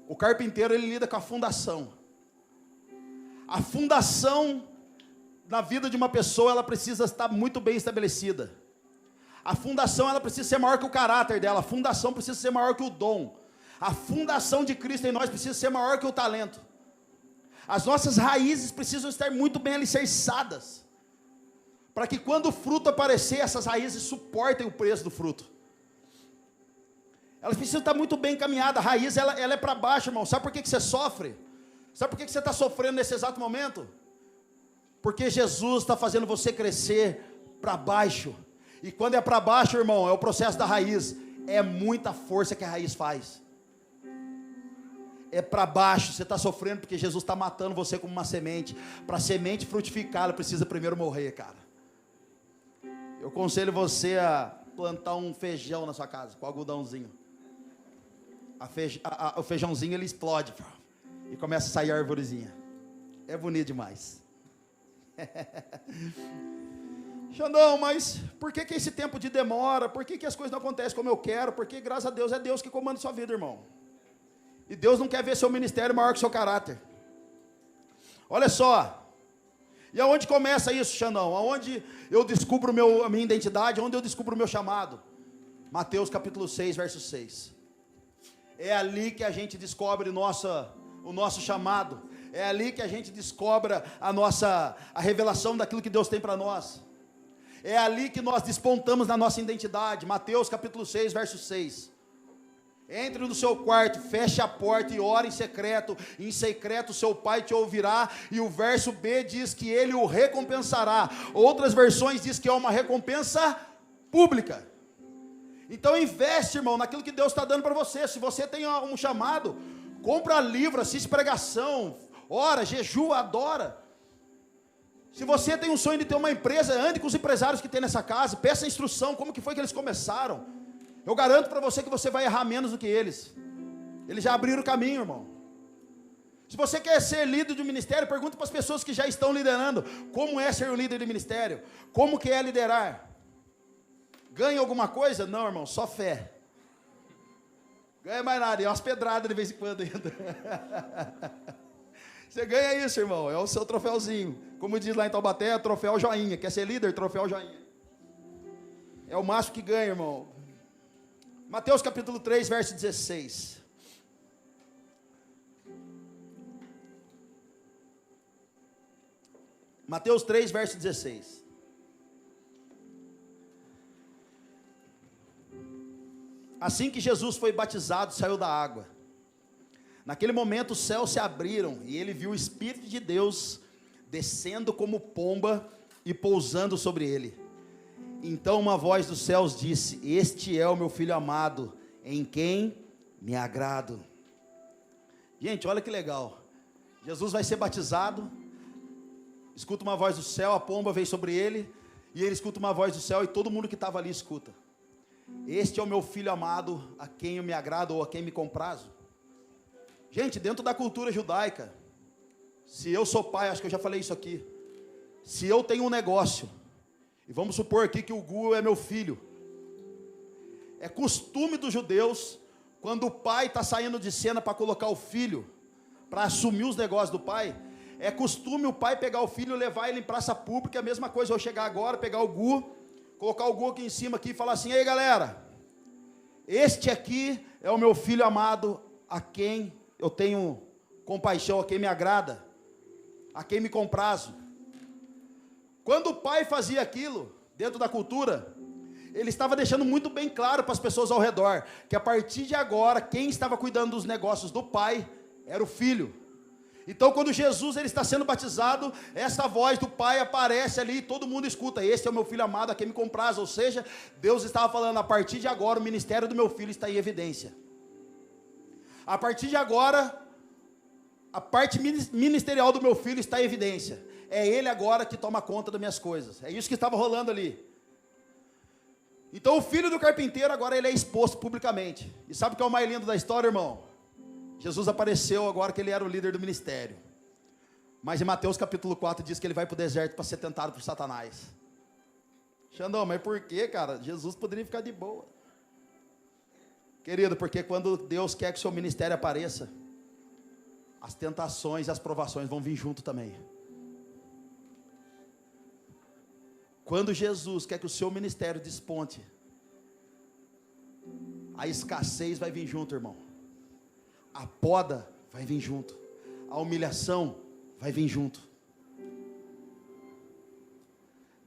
O carpinteiro, ele lida com a fundação. A fundação na vida de uma pessoa, ela precisa estar muito bem estabelecida. A fundação, ela precisa ser maior que o caráter dela. A fundação precisa ser maior que o dom. A fundação de Cristo em nós precisa ser maior que o talento. As nossas raízes precisam estar muito bem alicerçadas, para que quando o fruto aparecer, essas raízes suportem o peso do fruto. Elas precisam estar muito bem encaminhadas. A raiz, ela é para baixo, irmão. Sabe por que você sofre? Sabe por que você está sofrendo nesse exato momento? Porque Jesus está fazendo você crescer para baixo. E quando é para baixo, irmão, é o processo da raiz. É muita força que a raiz faz. É para baixo, você está sofrendo porque Jesus está matando você como uma semente. Para a semente frutificar, ela precisa primeiro morrer, cara. Eu aconselho você a plantar um feijão na sua casa, com algodãozinho. O feijãozinho, ele explode e começa a sair a arvorezinha. É bonito demais. Xandão, mas por que esse tempo de demora? Por que as coisas não acontecem como eu quero? Porque graças a Deus é Deus que comanda sua vida, irmão. E Deus não quer ver seu ministério maior que seu caráter. Olha só. E aonde começa isso, Xandão? Aonde eu descubro a minha identidade? Onde eu descubro o meu chamado? Mateus capítulo 6, verso 6. É ali que a gente descobre o nosso chamado. É ali que a gente descobre a revelação daquilo que Deus tem para nós. É ali que nós despontamos na nossa identidade. Mateus capítulo 6, verso 6. Entre no seu quarto, feche a porta e ore em secreto. Em secreto seu pai te ouvirá. E o verso B diz que ele o recompensará. Outras versões diz que é uma recompensa pública. Então investe, irmão, naquilo que Deus está dando para você. Se você tem um chamado, compra livro, assiste pregação, ora, jejua, adora. Se você tem um sonho de ter uma empresa, ande com os empresários que tem nessa casa, peça instrução, como que foi que eles começaram. Eu garanto para você que você vai errar menos do que eles. Eles já abriram o caminho, irmão. Se você quer ser líder de um ministério, pergunta para as pessoas que já estão liderando, como é ser um líder de ministério? Como que é liderar? Ganha alguma coisa? Não, irmão, só fé. Ganha mais nada, e umas pedradas de vez em quando ainda. Você ganha isso, irmão, é o seu troféuzinho. Como diz lá em Taubaté, é troféu joinha. Quer ser líder? Troféu joinha. É o máximo que ganha, irmão. Mateus capítulo 3, verso 16. Mateus 3, verso 16. Assim que Jesus foi batizado, saiu da água. Naquele momento os céus se abriram e ele viu o Espírito de Deus descendo como pomba e pousando sobre ele. Então uma voz dos céus disse: este é o meu filho amado, em quem me agrado. Gente, olha que legal. Jesus vai ser batizado, escuta uma voz do céu, a pomba vem sobre ele, e ele escuta uma voz do céu, e todo mundo que estava ali escuta: este é o meu filho amado, a quem eu me agrado, ou a quem me comprazo. Gente, dentro da cultura judaica, se eu sou pai, acho que eu já falei isso aqui, se eu tenho um negócio, e vamos supor aqui que o Gu é meu filho, é costume dos judeus, quando o pai está saindo de cena para colocar o filho, para assumir os negócios do pai, é costume o pai pegar o filho e levar ele em praça pública. É a mesma coisa eu chegar agora, pegar o Gu, colocar o Gu aqui em cima aqui e falar assim: ei galera, este aqui é o meu filho amado, a quem eu tenho compaixão, a quem me agrada, a quem me comprazo. Quando o pai fazia aquilo, dentro da cultura, ele estava deixando muito bem claro para as pessoas ao redor, que a partir de agora, quem estava cuidando dos negócios do pai, era o filho. Então quando Jesus ele está sendo batizado, essa voz do pai aparece ali, e todo mundo escuta: este é o meu filho amado, a quem me compraz. Ou seja, Deus estava falando: a partir de agora, o ministério do meu filho está em evidência. A partir de agora, a parte ministerial do meu filho está em evidência. É ele agora que toma conta das minhas coisas. É isso que estava rolando ali. Então o filho do carpinteiro agora ele é exposto publicamente. E sabe o que é o mais lindo da história, irmão? Jesus apareceu agora que ele era o líder do ministério. Mas em Mateus capítulo 4 diz que ele vai para o deserto para ser tentado por Satanás. Xandão, mas por que, cara? Jesus poderia ficar de boa. Querido, porque quando Deus quer que o seu ministério apareça, as tentações e as provações vão vir junto também. Quando Jesus quer que o seu ministério desponte, a escassez vai vir junto, irmão. A poda vai vir junto. A humilhação vai vir junto.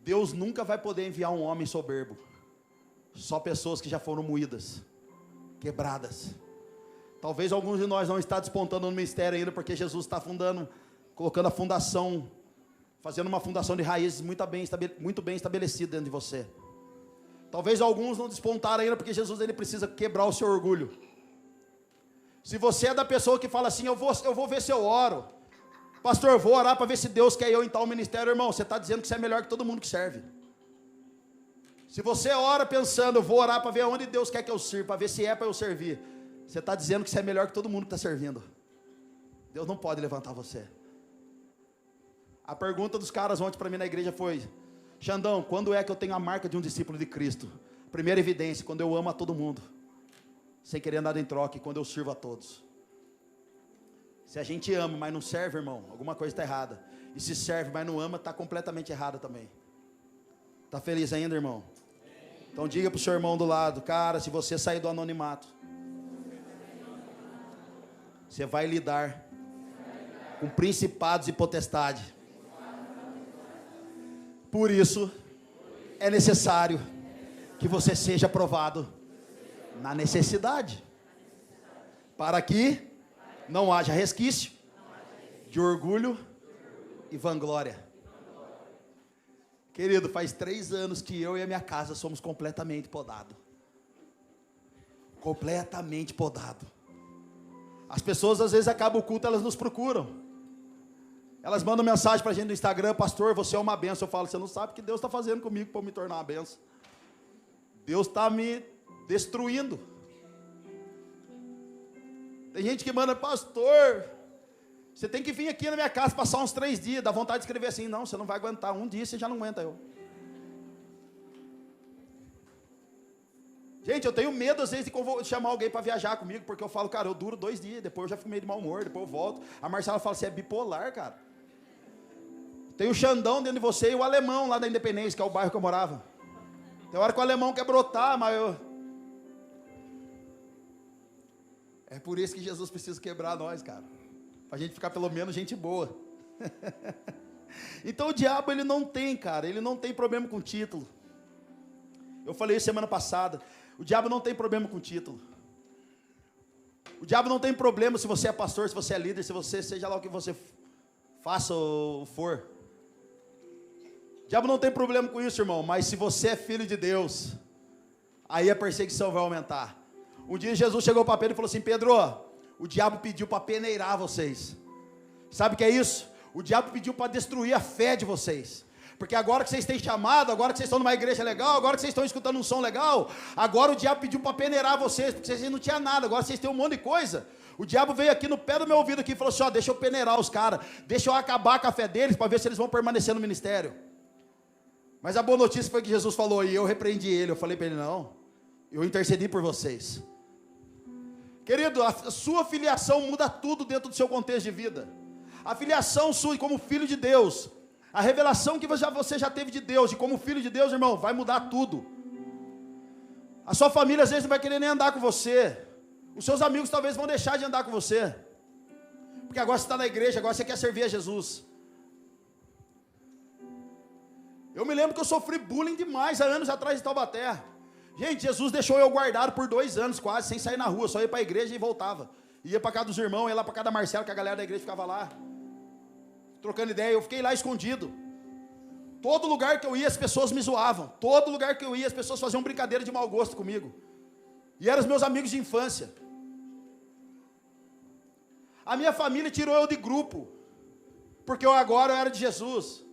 Deus nunca vai poder enviar um homem soberbo. Só pessoas que já foram moídas, quebradas. Talvez alguns de nós não está despontando no ministério ainda, porque Jesus está colocando a fundação, fazendo uma fundação de raízes muito bem estabelecida dentro de você. Talvez alguns não despontaram ainda, porque Jesus ele precisa quebrar o seu orgulho. Se você é da pessoa que fala assim, eu vou ver se eu oro. Pastor, eu vou orar para ver se Deus quer eu em tal ministério. Irmão, você está dizendo que você é melhor que todo mundo que serve. Se você ora pensando, eu vou orar para ver onde Deus quer que eu sirva, para ver se é para eu servir, você está dizendo que você é melhor que todo mundo que está servindo. Deus não pode levantar você. A pergunta dos caras ontem para mim na igreja foi: Xandão, quando é que eu tenho a marca de um discípulo de Cristo? Primeira evidência, quando eu amo a todo mundo, sem querer nada em troca, e quando eu sirvo a todos. Se a gente ama, mas não serve, irmão, alguma coisa está errada. E se serve, mas não ama, está completamente errado também. Está feliz ainda, irmão? Então diga para o seu irmão do lado: cara, se você sair do anonimato, você vai lidar com principados e potestades. Por isso, é necessário que você seja provado na necessidade, para que não haja resquício de orgulho e vanglória. Querido, faz 3 anos que eu e a minha casa somos completamente podados. Completamente podado. As pessoas às vezes acabam o culto, elas nos procuram. Elas mandam mensagem para a gente no Instagram: pastor, você é uma benção. Eu falo: você não sabe o que Deus está fazendo comigo para me tornar uma benção. Deus está me destruindo. Tem gente que manda: pastor, você tem que vir aqui na minha casa passar uns 3 dias. Dá vontade de escrever assim: não, você não vai aguentar. Um dia você já não aguenta eu. Gente, eu tenho medo às vezes de chamar alguém para viajar comigo, porque eu falo: cara, eu duro 2 dias, depois eu já fico meio de mau humor, depois eu volto. A Marcela fala: você é bipolar, cara. Tem o Xandão dentro de você e o alemão lá da Independência, que é o bairro que eu morava. Tem hora que o alemão quer brotar, mas eu... É por isso que Jesus precisa quebrar nós, cara. Pra gente ficar pelo menos gente boa. Então o diabo, ele não tem, cara, ele não tem problema com título. Eu falei isso semana passada. O diabo não tem problema com título. O diabo não tem problema se você é pastor, se você é líder, se você, seja lá o que você faça ou for. O diabo não tem problema com isso, irmão. Mas se você é filho de Deus, aí a perseguição vai aumentar. Um dia Jesus chegou para Pedro e falou assim: Pedro, o diabo pediu para peneirar vocês. Sabe o que é isso? O diabo pediu para destruir a fé de vocês. Porque agora que vocês têm chamado, agora que vocês estão numa igreja legal, agora que vocês estão escutando um som legal, agora o diabo pediu para peneirar vocês, porque vocês não tinham nada, agora vocês têm um monte de coisa. O diabo veio aqui no pé do meu ouvido aqui e falou assim: ó, deixa eu peneirar os caras, deixa eu acabar com a fé deles, para ver se eles vão permanecer no ministério. Mas a boa notícia foi que Jesus falou, e eu repreendi ele. Eu falei para ele: não, eu intercedi por vocês. Querido, a sua filiação muda tudo dentro do seu contexto de vida. A filiação sua como filho de Deus, a revelação que você já teve de Deus, de como filho de Deus, irmão, vai mudar tudo. A sua família às vezes não vai querer nem andar com você. Os seus amigos talvez vão deixar de andar com você, porque agora você está na igreja, agora você quer servir a Jesus. Eu me lembro que eu sofri bullying demais há anos atrás em Taubaté. Gente, Jesus deixou eu guardado por 2 anos quase, sem sair na rua, só ia para a igreja e voltava. Ia para casa dos irmãos, ia lá para casa da Marcela, que a galera da igreja ficava lá, trocando ideia. Eu fiquei lá escondido. Todo lugar que eu ia, as pessoas me zoavam. Todo lugar que eu ia, as pessoas faziam brincadeira de mau gosto comigo. E eram os meus amigos de infância. A minha família tirou eu de grupo, porque eu era de Jesus.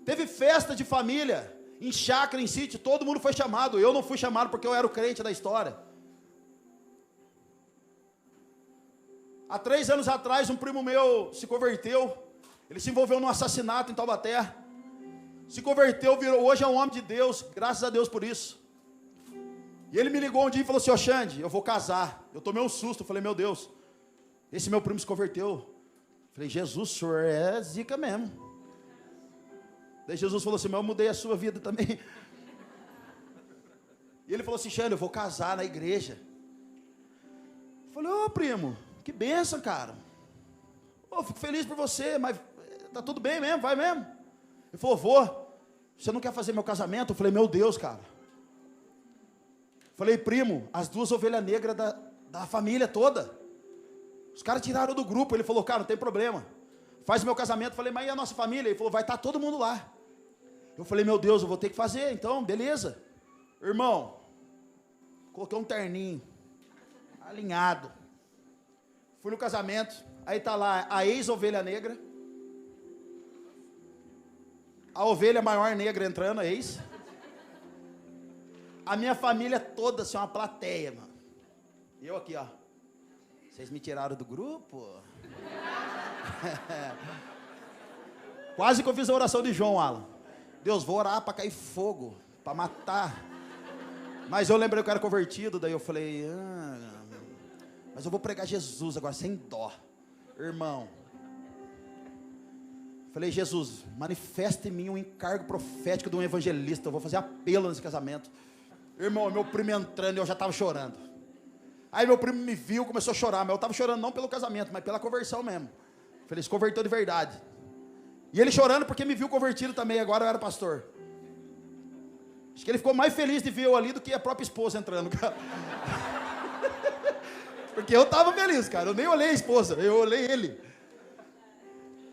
Teve festa de família, em chácara, em sítio, todo mundo foi chamado. Eu não fui chamado porque eu era o crente da história. Há 3 anos atrás, um primo meu se converteu. Ele se envolveu num assassinato em Taubaté. Se converteu, virou, hoje é um homem de Deus, graças a Deus por isso. E ele me ligou um dia e falou assim: ô Xande, eu vou casar. Eu tomei um susto, eu falei: meu Deus, esse meu primo se converteu. Eu falei: Jesus, o senhor é zica mesmo. Daí Jesus falou assim: mas eu mudei a sua vida também. E ele falou assim: Xande, eu vou casar na igreja. Eu falei: ô primo, que bênção, cara. Ô, fico feliz por você, mas tá tudo bem mesmo, vai mesmo. Ele falou: vou. Você não quer fazer meu casamento? Eu falei: meu Deus, cara. Falei: primo, as 2 ovelhas negras da família toda. Os caras tiraram do grupo. Ele falou: cara, não tem problema. Faz o meu casamento. Eu falei: mas e a nossa família? Ele falou: vai estar todo mundo lá. Eu falei: meu Deus, eu vou ter que fazer, então, beleza. Irmão, coloquei um terninho, alinhado. Fui no casamento, aí tá lá a ex-ovelha negra. A ovelha maior negra entrando, a ex. A minha família toda, assim, uma plateia, mano. E eu aqui, ó. Vocês me tiraram do grupo? Quase que eu fiz a oração de João, Alan. Deus, vou orar para cair fogo, para matar. Mas eu lembrei que eu era convertido, daí eu falei: mas eu vou pregar Jesus agora, sem dó. Irmão. Falei: Jesus, manifesta em mim um encargo profético de um evangelista. Eu vou fazer apelo nesse casamento. Irmão, meu primo entrando e eu já estava chorando. Aí meu primo me viu, começou a chorar. Mas eu estava chorando não pelo casamento, mas pela conversão mesmo. Falei: se converteu de verdade. E ele chorando porque me viu convertido também. Agora eu era pastor. Acho que ele ficou mais feliz de ver eu ali do que a própria esposa entrando, cara. Porque eu estava feliz, cara. Eu nem olhei a esposa, eu olhei ele.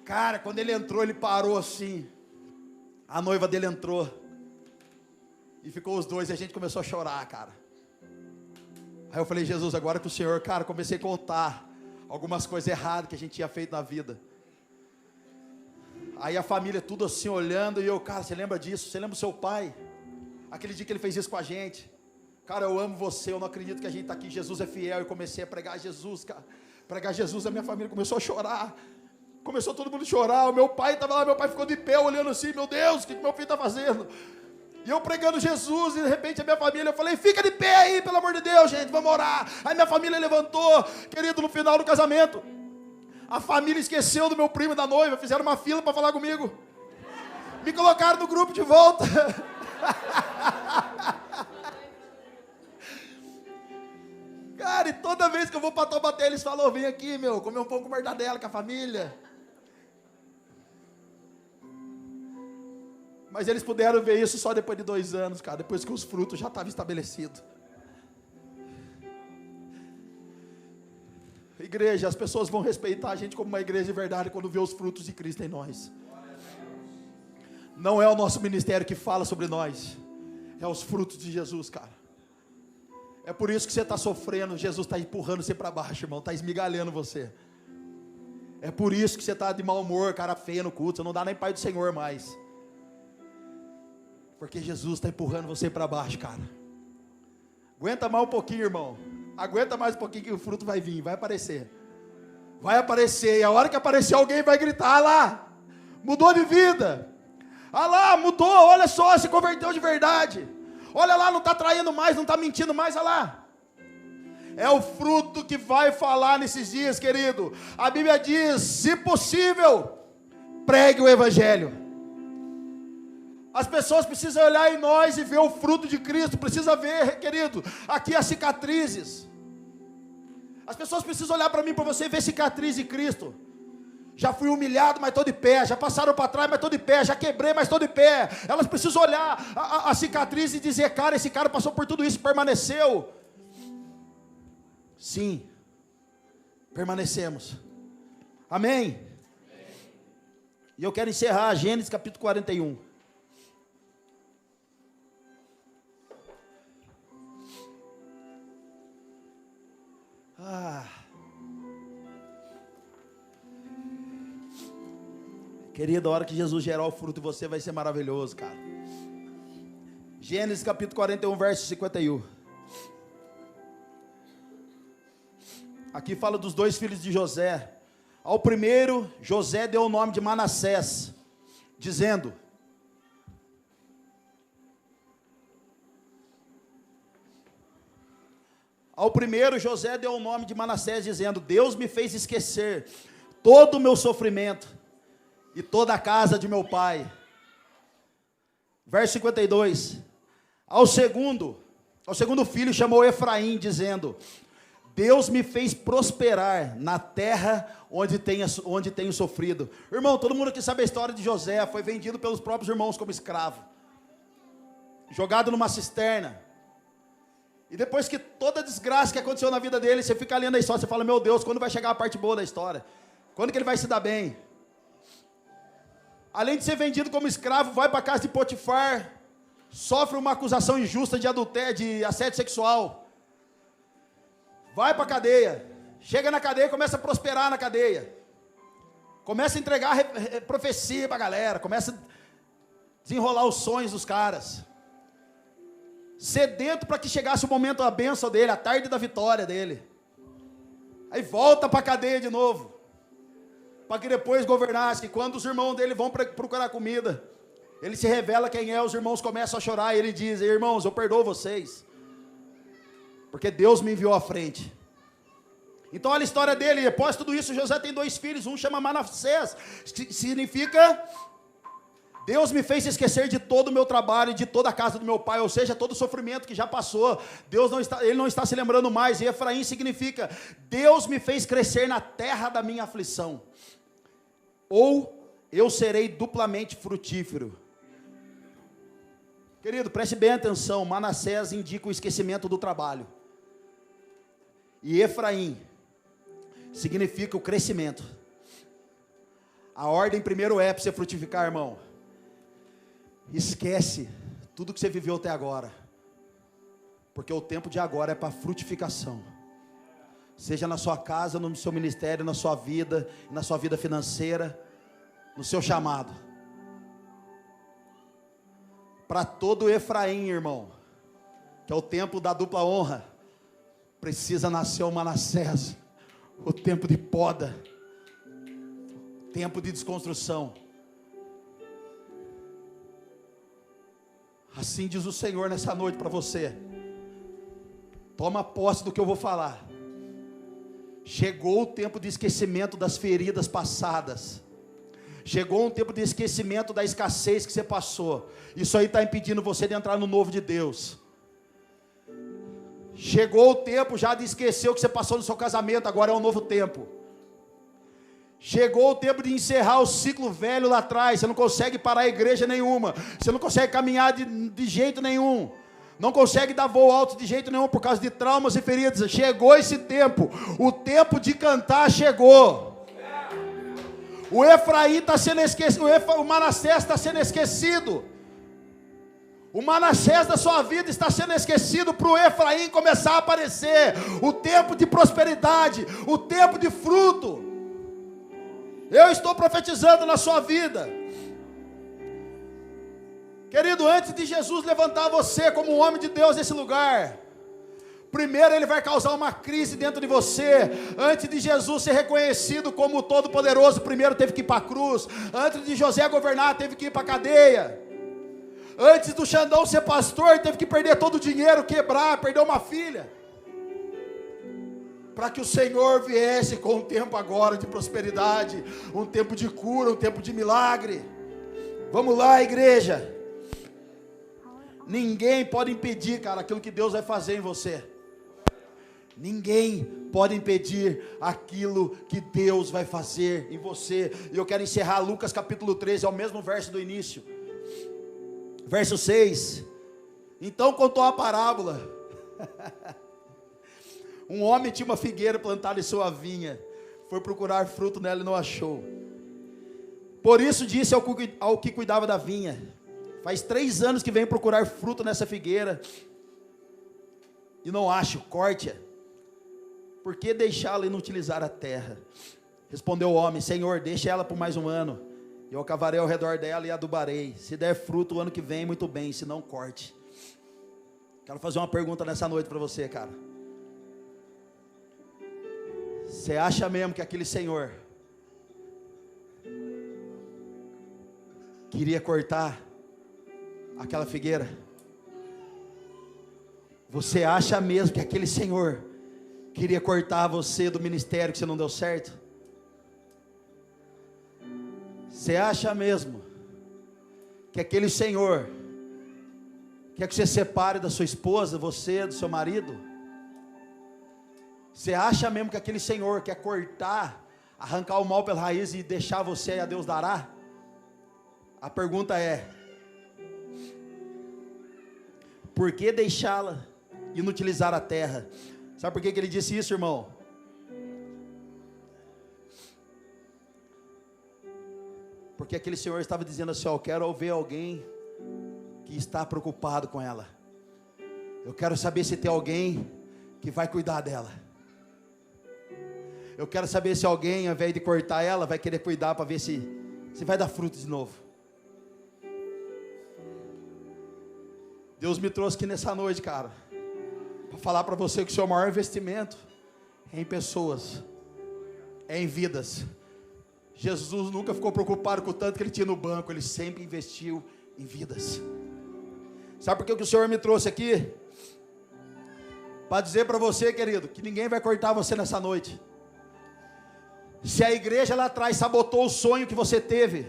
Cara, quando ele entrou, ele parou assim. A noiva dele entrou. E ficou os dois e a gente começou a chorar, cara. Aí eu falei: Jesus, agora que o Senhor, cara, comecei a contar algumas coisas erradas que a gente tinha feito na vida. Aí a família tudo assim olhando e eu: cara, você lembra disso? Você lembra do seu pai? Aquele dia que ele fez isso com a gente. Cara, eu amo você, eu não acredito que a gente está aqui, Jesus é fiel. Eu comecei a pregar Jesus, cara. Pregar Jesus, a minha família começou a chorar. Começou todo mundo a chorar. O meu pai estava lá, meu pai ficou de pé olhando assim: meu Deus, o que meu filho está fazendo? E eu pregando Jesus, e de repente a minha família, eu falei: fica de pé aí, pelo amor de Deus, gente, vamos orar. Aí minha família levantou, querido, no final do casamento. A família esqueceu do meu primo e da noiva, fizeram uma fila para falar comigo. Me colocaram no grupo de volta. Cara, e toda vez que eu vou para Taubaté, eles falam: vem aqui, meu, comer um pão com mortadela com a família. Mas eles puderam ver isso só depois de 2 anos, cara, depois que os frutos já estavam estabelecidos. Igreja, as pessoas vão respeitar a gente como uma igreja de verdade quando vê os frutos de Cristo em nós. Não é o nosso ministério que fala sobre nós, é os frutos de Jesus, cara. É por isso que você está sofrendo, Jesus está empurrando você para baixo, irmão, está esmigalhando você. É por isso que você está de mau humor, cara feia no culto, você não dá nem Pai do Senhor mais. Porque Jesus está empurrando você para baixo, cara. Aguenta mais um pouquinho, irmão. Aguenta mais um pouquinho que o fruto vai vir, vai aparecer. Vai aparecer, e a hora que aparecer alguém vai gritar: ah lá, mudou de vida. Ah lá, mudou, olha só, se converteu de verdade. Olha lá, não está traindo mais, não está mentindo mais, olha lá. É o fruto que vai falar nesses dias, querido. A Bíblia diz: se possível, pregue o Evangelho. As pessoas precisam olhar em nós e ver o fruto de Cristo. Precisa ver, querido, aqui as cicatrizes. As pessoas precisam olhar para mim, para você, e ver cicatriz de Cristo. Já fui humilhado, mas estou de pé. Já passaram para trás, mas estou de pé. Já quebrei, mas estou de pé. Elas precisam olhar a cicatriz e dizer: cara, esse cara passou por tudo isso e permaneceu. Sim, permanecemos. Amém? E eu quero encerrar Gênesis capítulo 41. Querido, a hora que Jesus gerar o fruto em você vai ser maravilhoso, cara. Gênesis capítulo 41, verso 51. Aqui fala dos 2 filhos de José. Ao primeiro, José deu o nome de Manassés, dizendo: Ao primeiro, José deu o nome de Manassés, dizendo: Deus me fez esquecer todo o meu sofrimento e toda a casa de meu pai. Verso 52. Ao segundo filho chamou Efraim, dizendo: Deus me fez prosperar na terra onde tenho sofrido. Irmão, todo mundo aqui sabe a história de José. Foi vendido pelos próprios irmãos como escravo, jogado numa cisterna. E depois que toda a desgraça que aconteceu na vida dele, você fica lendo a história, você fala: meu Deus, quando vai chegar a parte boa da história? Quando que ele vai se dar bem? Além de ser vendido como escravo, vai para a casa de Potifar, sofre uma acusação injusta de adultério, de assédio sexual, vai para a cadeia, chega na cadeia e começa a prosperar na cadeia, começa a entregar profecia para a galera, começa a desenrolar os sonhos dos caras, sedento para que chegasse o momento da bênção dele, a tarde da vitória dele. Aí volta para a cadeia de novo, para que depois governasse, que quando os irmãos dele vão procurar comida, ele se revela quem é, os irmãos começam a chorar, e ele diz: irmãos, eu perdoo vocês, porque Deus me enviou à frente. Então olha a história dele. Após tudo isso, José tem 2 filhos, um chama Manassés, que significa: Deus me fez esquecer de todo o meu trabalho e de toda a casa do meu pai, ou seja, todo o sofrimento que já passou, ele não está se lembrando mais. E Efraim significa: Deus me fez crescer na terra da minha aflição, ou eu serei duplamente frutífero. Querido, preste bem atenção. Manassés indica o esquecimento do trabalho, e Efraim significa o crescimento. A ordem primeiro é para você frutificar, irmão. Esquece tudo que você viveu até agora, porque o tempo de agora é para frutificação. Seja na sua casa, no seu ministério, na sua vida financeira, no seu chamado. Para todo Efraim, irmão, que é o tempo da dupla honra, precisa nascer o Manassés, o tempo de poda, tempo de desconstrução. Assim diz o Senhor nessa noite para você. Toma posse do que eu vou falar. Chegou o tempo de esquecimento das feridas passadas. Chegou um tempo de esquecimento da escassez que você passou. Isso aí está impedindo você de entrar no novo de Deus. Chegou o tempo já de esquecer o que você passou no seu casamento. Agora é um novo tempo. Chegou o tempo de encerrar o ciclo velho lá atrás. Você não consegue parar a igreja nenhuma. Você não consegue caminhar de jeito nenhum. Não consegue dar voo alto de jeito nenhum por causa de traumas e feridas. Chegou esse tempo. O tempo de cantar chegou. O Efraim está sendo esquecido. O Manassés está sendo esquecido. O Manassés da sua vida está sendo esquecido para o Efraim começar a aparecer. O tempo de prosperidade. O tempo de fruto. Eu estou profetizando na sua vida. Querido, antes de Jesus levantar você como um homem de Deus nesse lugar, primeiro ele vai causar uma crise dentro de você. Antes de Jesus ser reconhecido como todo-poderoso, primeiro teve que ir para a cruz. Antes de José governar, teve que ir para a cadeia. Antes do Xandão ser pastor, teve que perder todo o dinheiro, quebrar, perder uma filha, para que o Senhor viesse com um tempo agora de prosperidade, um tempo de cura, um tempo de milagre. Vamos lá, igreja. Ninguém pode impedir, cara, aquilo que Deus vai fazer em você. Ninguém pode impedir aquilo que Deus vai fazer em você. E eu quero encerrar Lucas capítulo 13, é o mesmo verso do início. Verso 6. Então contou a parábola. Um homem tinha uma figueira plantada em sua vinha, foi procurar fruto nela e não achou. Por isso disse ao que cuidava da vinha: faz 3 anos que venho procurar fruto nessa figueira e não acho, corte-a. Por que deixá-la e não utilizar a terra? Respondeu o homem: Senhor, deixa ela por mais um ano, eu cavarei ao redor dela e adubarei. Se der fruto o ano que vem, muito bem, se não, corte. Quero fazer uma pergunta nessa noite para você, cara. Você acha mesmo que aquele senhor queria cortar aquela figueira? Você acha mesmo que aquele Senhor queria cortar você do ministério que você não deu certo? Você acha mesmo que aquele Senhor quer que você separe da sua esposa, você, do seu marido? Você acha mesmo que aquele Senhor quer cortar, arrancar o mal pela raiz e deixar você e a Deus dará? A pergunta é: por que deixá-la inutilizar a terra? Sabe por que ele disse isso, irmão? Porque aquele Senhor estava dizendo assim: eu quero ver alguém que está preocupado com ela. Eu quero saber se tem alguém que vai cuidar dela. Eu quero saber se alguém, ao invés de cortar ela, vai querer cuidar para ver se vai dar fruto de novo. Deus me trouxe aqui nessa noite, cara, para falar para você que o seu maior investimento é em pessoas, é em vidas. Jesus nunca ficou preocupado com o tanto que ele tinha no banco, ele sempre investiu em vidas. Sabe por que o Senhor me trouxe aqui? Para dizer para você, querido, que ninguém vai cortar você nessa noite. Se a igreja lá atrás sabotou o sonho que você teve,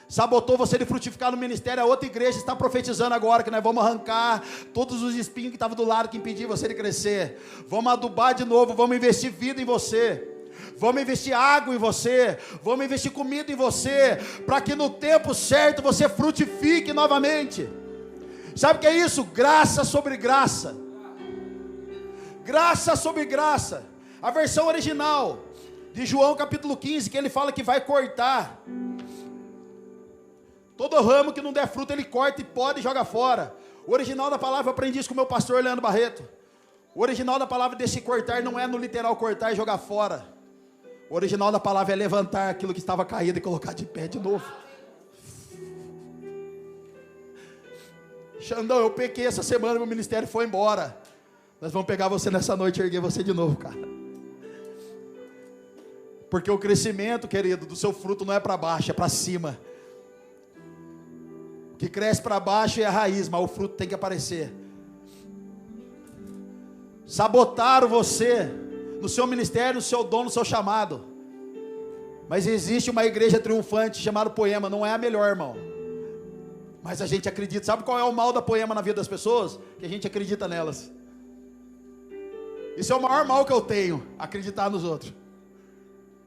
sabotou você de frutificar no ministério, a outra igreja está profetizando agora que nós vamos arrancar todos os espinhos que estavam do lado que impediam você de crescer. Vamos adubar de novo, vamos investir vida em você. Vamos investir água em você, vamos investir comida em você, para que no tempo certo você frutifique novamente. Sabe o que é isso? Graça sobre graça. Graça sobre graça. A versão original de João capítulo 15, que ele fala que vai cortar. Todo ramo que não der fruto ele corta e poda e joga fora. O original da palavra, eu aprendi isso com o meu pastor Leandro Barreto. O original da palavra desse cortar não é no literal cortar e jogar fora. O original da palavra é levantar aquilo que estava caído e colocar de pé de novo. Xandão, eu pequei essa semana, meu ministério foi embora. Nós vamos pegar você nessa noite e erguer você de novo, cara. Porque o crescimento, querido, do seu fruto não é para baixo, é para cima. O que cresce para baixo é a raiz, mas o fruto tem que aparecer. Sabotaram você no seu ministério, no seu dom, no seu chamado. Mas existe uma igreja triunfante chamada Poema. Não é a melhor, irmão, mas a gente acredita. Sabe qual é o mal da Poema na vida das pessoas? Que a gente acredita nelas. Isso é o maior mal que eu tenho, acreditar nos outros.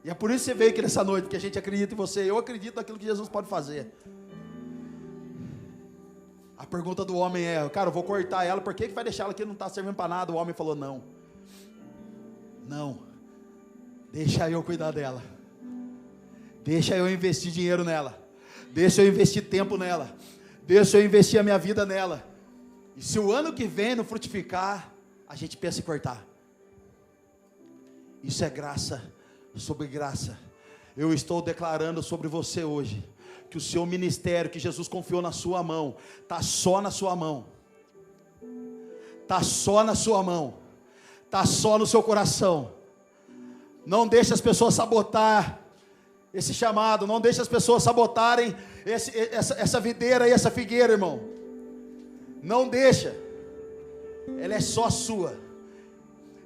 E é por isso que você veio aqui nessa noite, porque a gente acredita em você. Eu acredito naquilo que Jesus pode fazer. A pergunta do homem é: cara, eu vou cortar ela, por que vai deixar ela aqui? Não está servindo para nada. O homem falou: não, deixa eu cuidar dela, deixa eu investir dinheiro nela, deixa eu investir tempo nela, deixa eu investir a minha vida nela. E se o ano que vem não frutificar, a gente pensa em cortar. Isso é graça sobre graça. Eu estou declarando sobre você hoje que o seu ministério que Jesus confiou na sua mão está só na sua mão, está só na sua mão, está só no seu coração. Não deixe as pessoas sabotar esse chamado, não deixe as pessoas sabotarem essa videira e essa figueira, irmão. Não deixa, ela é só sua.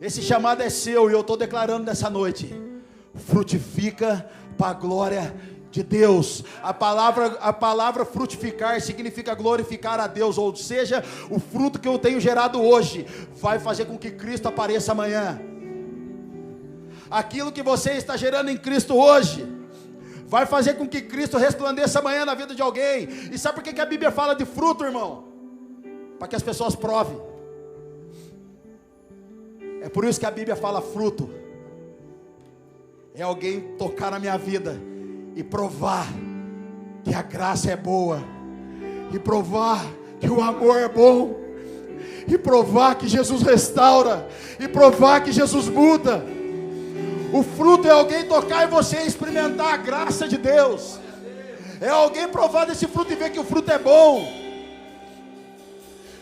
Esse chamado é seu e eu estou declarando nessa noite: frutifica para a glória de Deus. A palavra frutificar significa glorificar a Deus, ou seja, o fruto que eu tenho gerado hoje vai fazer com que Cristo apareça amanhã. Aquilo que você está gerando em Cristo hoje vai fazer com que Cristo resplandeça amanhã na vida de alguém. E sabe por que a Bíblia fala de fruto, irmão? Para que as pessoas provem. É por isso que a Bíblia fala fruto. É alguém tocar na minha vida e provar que a graça é boa, e provar que o amor é bom, e provar que Jesus restaura, e provar que Jesus muda. O fruto é alguém tocar em você e experimentar a graça de Deus. É alguém provar desse fruto e ver que o fruto é bom,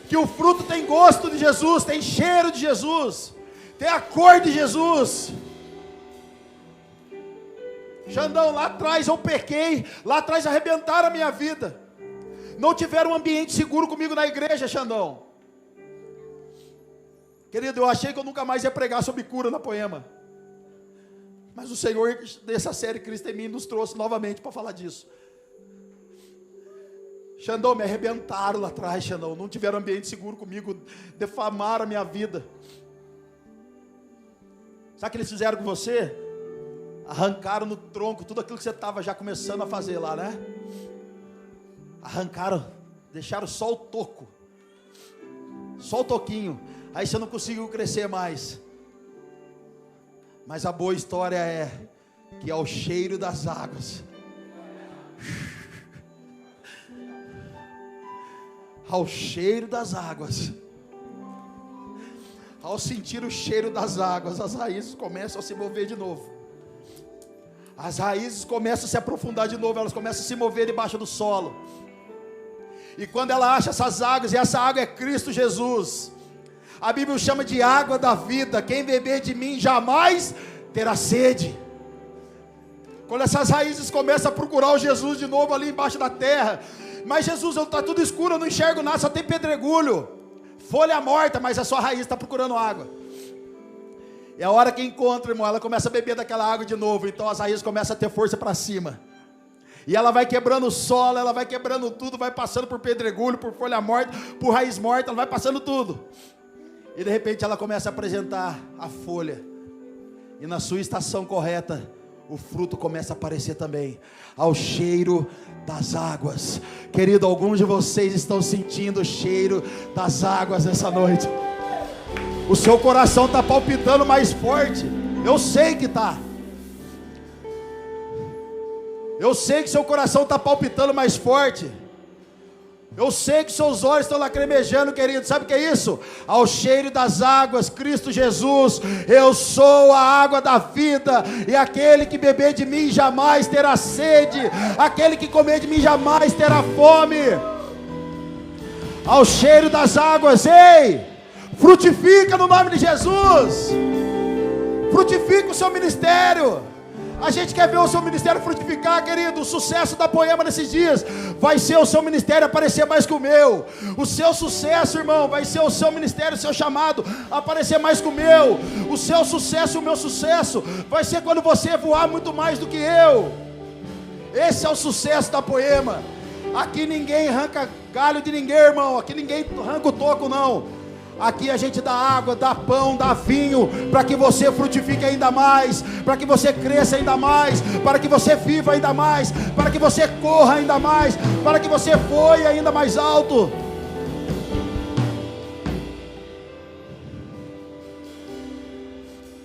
que o fruto tem gosto de Jesus, tem cheiro de Jesus, tem a cor de Jesus. Xandão, lá atrás eu pequei, lá atrás arrebentaram a minha vida, não tiveram um ambiente seguro comigo na igreja, Xandão. Querido, eu achei que eu nunca mais ia pregar sobre cura na Poema. Mas o Senhor, dessa série Cristo em Mim, nos trouxe novamente para falar disso. Xandão, me arrebentaram lá atrás, Xandão. Não tiveram ambiente seguro comigo, defamaram a minha vida. Sabe o que eles fizeram com você? Arrancaram no tronco tudo aquilo que você estava já começando a fazer lá, né? Arrancaram, deixaram só o toco. Só o toquinho. Aí você não conseguiu crescer mais. Mas a boa história é que ao cheiro das águas, ao cheiro das águas, ao sentir o cheiro das águas, as raízes começam a se mover de novo. As raízes começam a se aprofundar de novo, elas começam a se mover debaixo do solo. E quando ela acha essas águas, e essa água é Cristo Jesus, a Bíblia chama de água da vida. Quem beber de mim jamais terá sede. Quando essas raízes começam a procurar o Jesus de novo ali embaixo da terra. Mas Jesus, está tudo escuro, eu não enxergo nada, só tem pedregulho, folha morta, mas a sua raiz está procurando água. E a hora que encontra, irmão, ela começa a beber daquela água de novo. Então as raízes começam a ter força para cima. E ela vai quebrando o solo, ela vai quebrando tudo, vai passando por pedregulho, por folha morta, por raiz morta, ela vai passando tudo. E de repente ela começa a apresentar a folha. E na sua estação correta, o fruto começa a aparecer também. Ao cheiro das águas. Querido, alguns de vocês estão sentindo o cheiro das águas nessa noite. O seu coração está palpitando mais forte. Eu sei que está. Eu sei que seu coração está palpitando mais forte. Eu sei que seus olhos estão lacrimejando, querido. Sabe o que é isso? Ao cheiro das águas, Cristo Jesus. Eu sou a água da vida. E aquele que beber de mim jamais terá sede. Aquele que comer de mim jamais terá fome. Ao cheiro das águas, ei, frutifica no nome de Jesus. Frutifica o seu ministério. A gente quer ver o seu ministério frutificar, querido. O sucesso da Poema nesses dias vai ser o seu ministério aparecer mais que o meu. O seu sucesso, irmão, vai ser o seu ministério, o seu chamado aparecer mais que o meu. O seu sucesso, o meu sucesso vai ser quando você voar muito mais do que eu. Esse é o sucesso da Poema. Aqui ninguém arranca galho de ninguém, irmão. Aqui ninguém arranca o toco, não. Aqui a gente dá água, dá pão, dá vinho, para que você frutifique ainda mais, para que você cresça ainda mais, para que você viva ainda mais, para que você corra ainda mais, para que você voe ainda mais alto.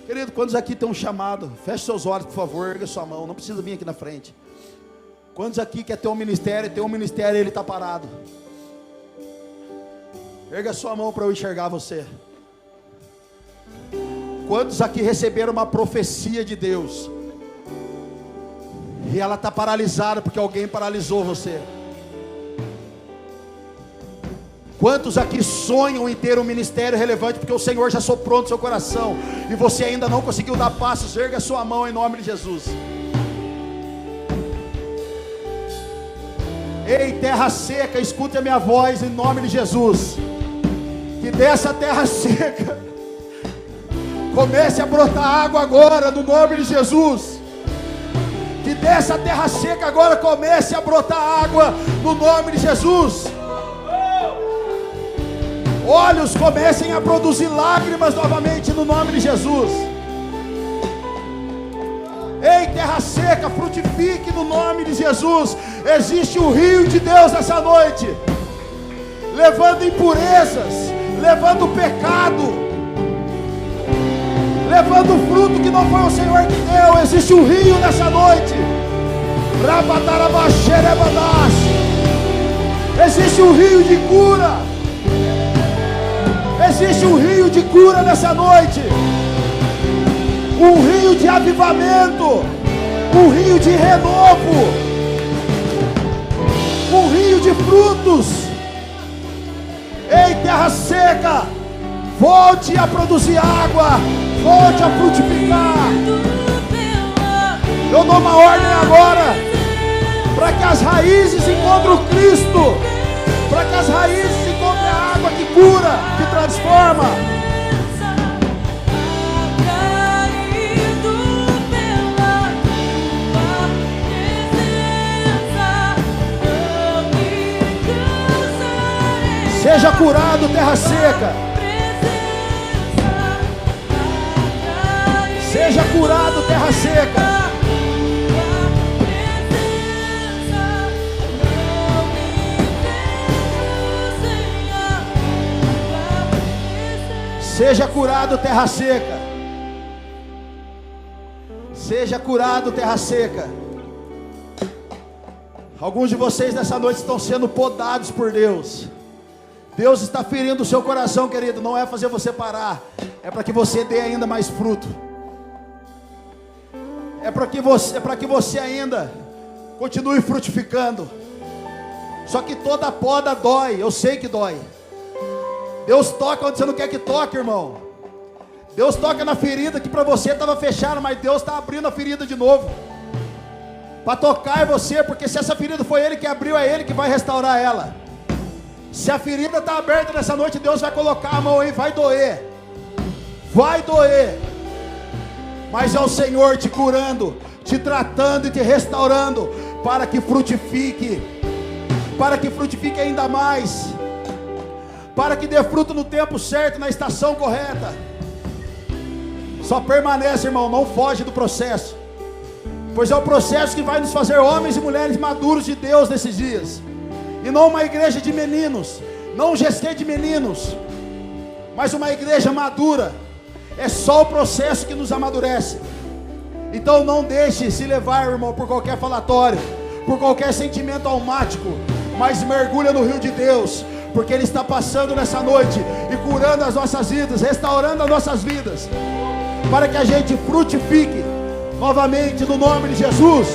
Querido, quantos aqui tem um chamado? Feche seus olhos, por favor, erga sua mão, não precisa vir aqui na frente. Quantos aqui quer ter um ministério, e ele está parado? Erga sua mão para eu enxergar você. Quantos aqui receberam uma profecia de Deus e ela está paralisada porque alguém paralisou você? Quantos aqui sonham em ter um ministério relevante porque o Senhor já soprou no seu coração e você ainda não conseguiu dar passos? Erga sua mão em nome de Jesus. Ei, terra seca, escute a minha voz em nome de Jesus. Que dessa terra seca comece a brotar água agora no nome de Jesus. Que dessa terra seca agora comece a brotar água no nome de Jesus. Olhos comecem a produzir lágrimas novamente no nome de Jesus. Ei, terra seca, frutifique no nome de Jesus. Existe um rio de Deus nessa noite, levando impurezas, levando pecado, levando fruto que não foi o Senhor que deu. Existe um rio nessa noite. Existe um rio de cura. Existe um rio de cura nessa noite. Um rio de avivamento. Um rio de renovo. Um rio de frutos. Ei, terra seca, volte a produzir água, volte a frutificar. Eu dou uma ordem agora, para que as raízes encontrem o Cristo, para que as raízes encontrem a água que cura, que transforma. Seja curado, terra seca. Seja curado, terra seca. Seja curado, terra seca. Seja curado, terra seca. Alguns de vocês nessa noite estão sendo podados por Deus. Deus está ferindo o seu coração, querido. Não é fazer você parar, é para que você dê ainda mais fruto. É para que você ainda continue frutificando. Só que toda poda dói, eu sei que dói. Deus toca onde você não quer que toque, irmão. Deus toca na ferida que para você estava fechada, mas Deus está abrindo a ferida de novo. Para tocar em você, porque se essa ferida foi Ele que abriu, é Ele que vai restaurar ela. Se a ferida está aberta nessa noite, Deus vai colocar a mão aí, vai doer. Vai doer. Mas é o Senhor te curando, te tratando e te restaurando, para que frutifique. Para que frutifique ainda mais. Para que dê fruto no tempo certo, na estação correta. Só permanece, irmão, não foge do processo. Pois é o processo que vai nos fazer homens e mulheres maduros de Deus nesses dias. E não uma igreja de meninos, não um GC de meninos, mas uma igreja madura. É só o processo que nos amadurece. Então não deixe se levar, irmão, por qualquer falatório, por qualquer sentimento almático, mas mergulha no rio de Deus, porque Ele está passando nessa noite e curando as nossas vidas, restaurando as nossas vidas, para que a gente frutifique novamente no nome de Jesus.